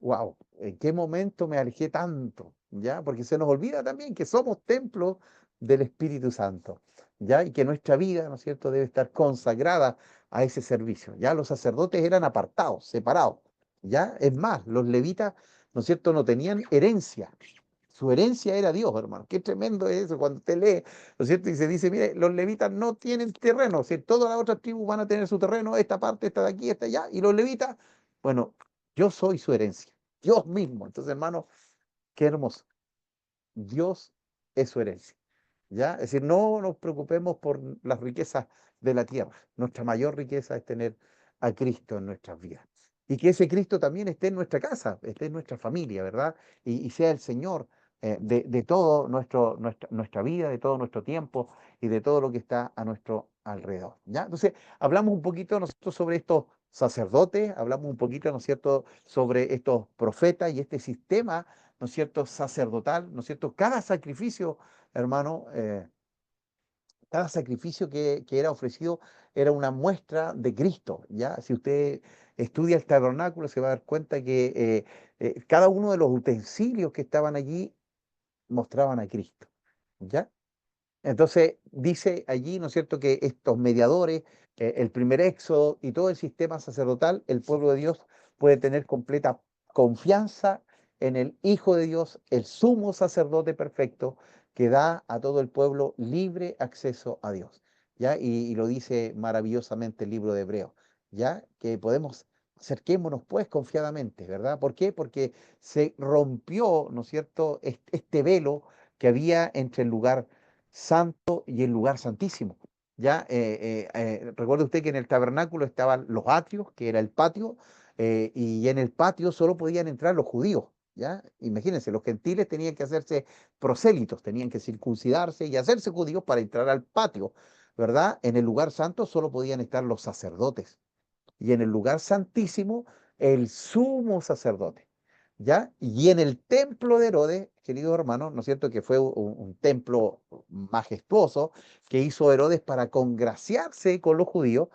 wow, ¿en qué momento me alejé tanto? ¿Ya? Porque se nos olvida también que somos templo del Espíritu Santo, ¿ya? Y que nuestra vida, ¿no es cierto?, debe estar consagrada a ese servicio. Ya los sacerdotes eran apartados, separados, ¿ya? Es más, los levitas, ¿no es cierto?, no tenían herencia. Su herencia era Dios, hermano. Qué tremendo es eso cuando usted lee, ¿no es cierto? Y se dice, mire, los levitas no tienen terreno, si todas las otras tribus van a tener su terreno, esta parte, esta de aquí, esta allá, y los levitas, bueno, yo soy su herencia, Dios mismo. Entonces, hermano, qué hermoso. Dios es su herencia. ¿Ya? Es decir, no nos preocupemos por las riquezas de la tierra. Nuestra mayor riqueza es tener a Cristo en nuestras vidas. Y que ese Cristo también esté en nuestra casa, esté en nuestra familia, ¿verdad? Y sea el Señor de todo nuestra vida, de todo nuestro tiempo y de todo lo que está a nuestro alrededor. ¿Ya? Entonces, hablamos un poquito nosotros sobre estos sacerdotes, hablamos un poquito, ¿no es cierto?, sobre estos profetas y este sistema, ¿no es cierto?, sacerdotal, ¿no es cierto? Cada sacrificio, hermano, cada sacrificio que era ofrecido era una muestra de Cristo, ¿ya? Si usted estudia el tabernáculo, se va a dar cuenta que cada uno de los utensilios que estaban allí mostraban a Cristo, ¿ya? Entonces dice allí, ¿no es cierto?, que estos mediadores, el primer éxodo y todo el sistema sacerdotal, el pueblo de Dios puede tener completa confianza en el Hijo de Dios, el sumo sacerdote perfecto, que da a todo el pueblo libre acceso a Dios. ¿Ya? Y lo dice maravillosamente el libro de Hebreos, ¿ya? Que podemos, acerquémonos pues confiadamente, ¿verdad? ¿Por qué? Porque se rompió, ¿no es cierto?, este velo que había entre el lugar santo y el lugar santísimo. Ya recuerde usted que en el tabernáculo estaban los atrios, que era el patio, y en el patio solo podían entrar los judíos. ¿Ya? Imagínense, los gentiles tenían que hacerse prosélitos, tenían que circuncidarse y hacerse judíos para entrar al patio, ¿verdad? En el lugar santo solo podían estar los sacerdotes y en el lugar santísimo el sumo sacerdote. ¿Ya? Y en el templo de Herodes, queridos hermanos, ¿no es cierto?, que fue un templo majestuoso que hizo Herodes para congraciarse con los judíos,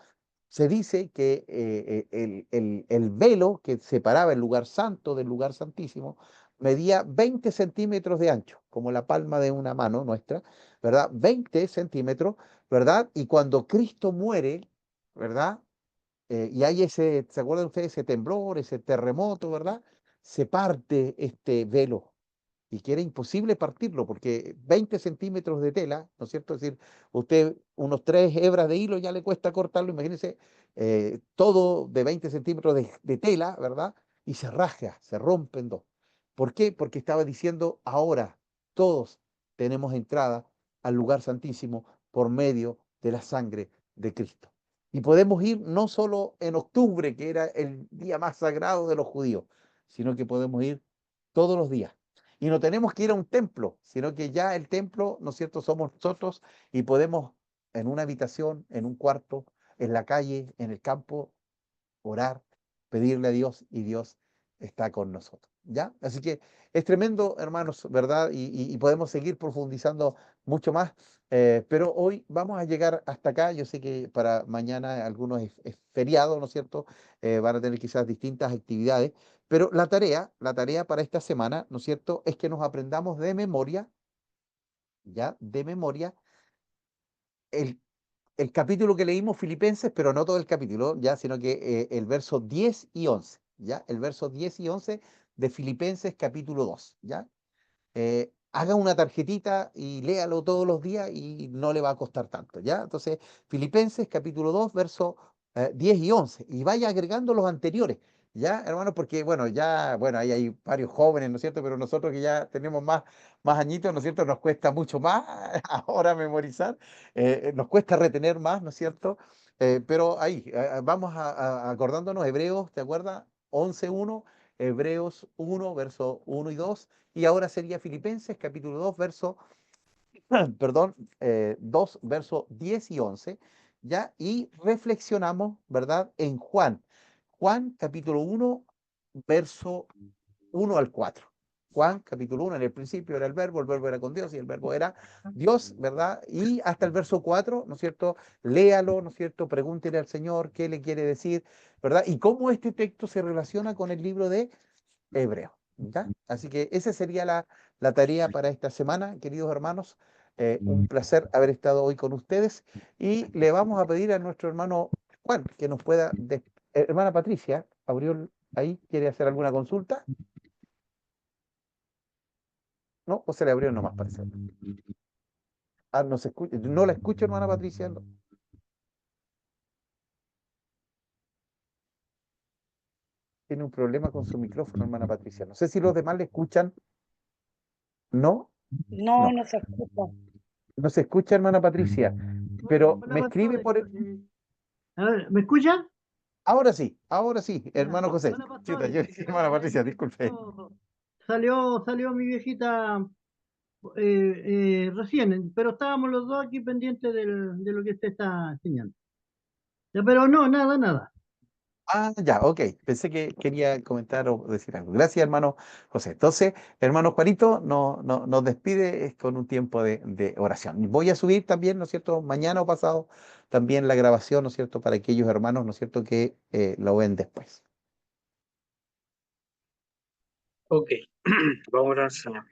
se dice que el velo que separaba el lugar santo del lugar santísimo medía 20 centímetros de ancho, como la palma de una mano nuestra, ¿verdad? 20 centímetros, ¿verdad? Y cuando Cristo muere, ¿verdad? Y hay ese, ¿se acuerdan ustedes? Ese temblor, ese terremoto, ¿verdad? Se parte este velo y que era imposible partirlo porque 20 centímetros de tela, ¿no es cierto? Es decir, usted unos 3 hebras de hilo ya le cuesta cortarlo, imagínense, todo de 20 centímetros de tela, ¿verdad? Y se raja, se rompe en dos. ¿Por qué? Porque estaba diciendo, ahora todos tenemos entrada al lugar santísimo por medio de la sangre de Cristo. Y podemos ir no solo en octubre, que era el día más sagrado de los judíos, sino que podemos ir todos los días. Y no tenemos que ir a un templo, sino que ya el templo, ¿no es cierto?, somos nosotros y podemos en una habitación, en un cuarto, en la calle, en el campo, orar, pedirle a Dios y Dios está con nosotros. ¿Ya? Así que es tremendo, hermanos, ¿verdad? Y podemos seguir profundizando mucho más, pero hoy vamos a llegar hasta acá. Yo sé que para mañana algunos es feriado, ¿no es cierto? Van a tener quizás distintas actividades, pero la tarea para esta semana, ¿no es cierto?, es que nos aprendamos de memoria, ¿ya? De memoria, el el capítulo que leímos, Filipenses, pero no todo el capítulo, ya, sino que el verso 10 y 11, ya, el verso 10 y 11 de Filipenses capítulo 2, ya. Haga una tarjetita y léalo todos los días y no le va a costar tanto, ¿ya? Entonces, Filipenses capítulo 2, verso 10 y 11, y vaya agregando los anteriores, ¿ya, hermano? Porque, bueno, ya, bueno, ahí hay varios jóvenes, ¿no es cierto? Pero nosotros que ya tenemos más añitos, ¿no es cierto? Nos cuesta mucho más ahora memorizar, nos cuesta retener más, ¿no es cierto? Pero ahí, vamos acordándonos, Hebreos, ¿te acuerdas? 11:1, Hebreos 1, verso 1 y 2, y ahora sería Filipenses, capítulo 2, verso, perdón, 2, verso 10 y 11, ¿ya? Y reflexionamos, ¿verdad? En Juan, capítulo 1, verso 1 al 4. Juan, capítulo 1, en el principio era el verbo era con Dios y el verbo era Dios, ¿verdad? Y hasta el verso 4, ¿no es cierto? Léalo, ¿no es cierto? Pregúntele al Señor qué le quiere decir, ¿verdad? Y cómo este texto se relaciona con el libro de Hebreo, ¿ya? Así que esa sería la tarea para esta semana, queridos hermanos. Un placer haber estado hoy con ustedes y le vamos a pedir a nuestro hermano Juan que nos pueda... hermana Patricia, abrió ahí, ¿quiere hacer alguna consulta? ¿No? ¿O se le abrió nomás, parece? Ah, no se escucha. No la escucho, hermana Patricia. No. Tiene un problema con su micrófono, hermana Patricia. No sé si los demás le escuchan. ¿No? No, No. no se escucha. No se escucha, hermana Patricia. Pero Hola, me escribe por... pastores. A ver, ¿me escucha? Ahora sí, Ya. hermano José. Hola, Chuta, pastores. yo dije, hermana Patricia, disculpe. Salió mi viejita recién, pero estábamos los dos aquí pendientes de lo que usted está enseñando. Ya, pero no, nada. Ah, ya, ok. Pensé que quería comentar o decir algo. Gracias, hermano José. Entonces, hermano Juanito, nos despide con un tiempo de oración. Voy a subir también, ¿no es cierto?, mañana o pasado, también la grabación, ¿no es cierto?, para aquellos hermanos, ¿no es cierto?, que lo ven después. Ok, vamos a orar, Señor.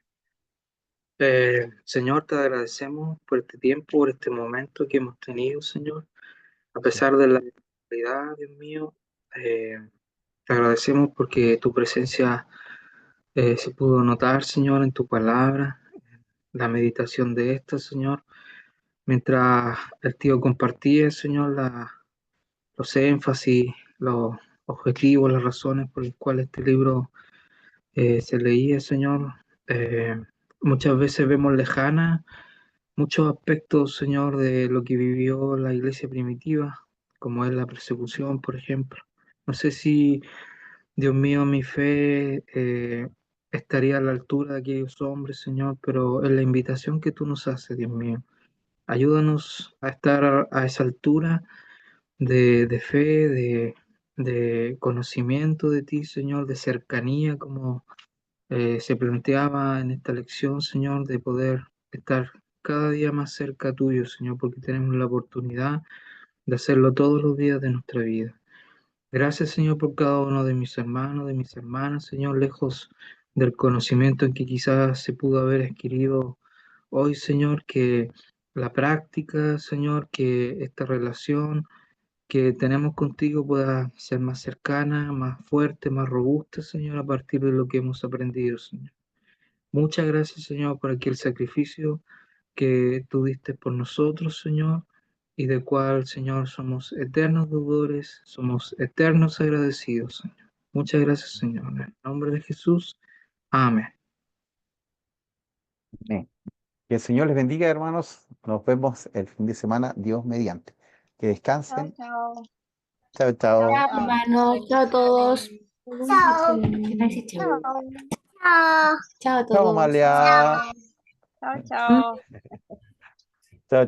Señor, te agradecemos por este tiempo, por este momento que hemos tenido, Señor. A pesar de la realidad, Dios mío, te agradecemos porque tu presencia se pudo notar, Señor, en tu palabra, la meditación de esta, Señor. Mientras el tío compartía, Señor, los énfasis, los objetivos, las razones por las cuales este libro se leía, Señor. Muchas veces vemos lejana muchos aspectos, Señor, de lo que vivió la iglesia primitiva, como es la persecución, por ejemplo. No sé si, Dios mío, mi fe estaría a la altura de aquellos hombres, Señor, pero es la invitación que tú nos haces, Dios mío. Ayúdanos a estar a esa altura de fe, de conocimiento de ti, Señor, de cercanía, como se planteaba en esta lección, Señor, de poder estar cada día más cerca tuyo, Señor, porque tenemos la oportunidad de hacerlo todos los días de nuestra vida. Gracias, Señor, por cada uno de mis hermanos, de mis hermanas, Señor, lejos del conocimiento en que quizás se pudo haber adquirido hoy, Señor, que la práctica, Señor, que esta relación que tenemos contigo pueda ser más cercana, más fuerte, más robusta, Señor, a partir de lo que hemos aprendido, Señor. Muchas gracias, Señor, por aquel sacrificio que tú diste por nosotros, Señor, y del cual, Señor, somos eternos deudores, somos eternos agradecidos, Señor. Muchas gracias, Señor. En el nombre de Jesús. Amén. Amén. Que el Señor les bendiga, hermanos. Nos vemos el fin de semana, Dios mediante. Que descansen. Chao. Chao, chao. Chao, hermanos. Chao a todos. Chao. ¿Qué tal dice chao? Chao. Chao a Chao, todos. Amalia. Chao. Chao. Chao, chao.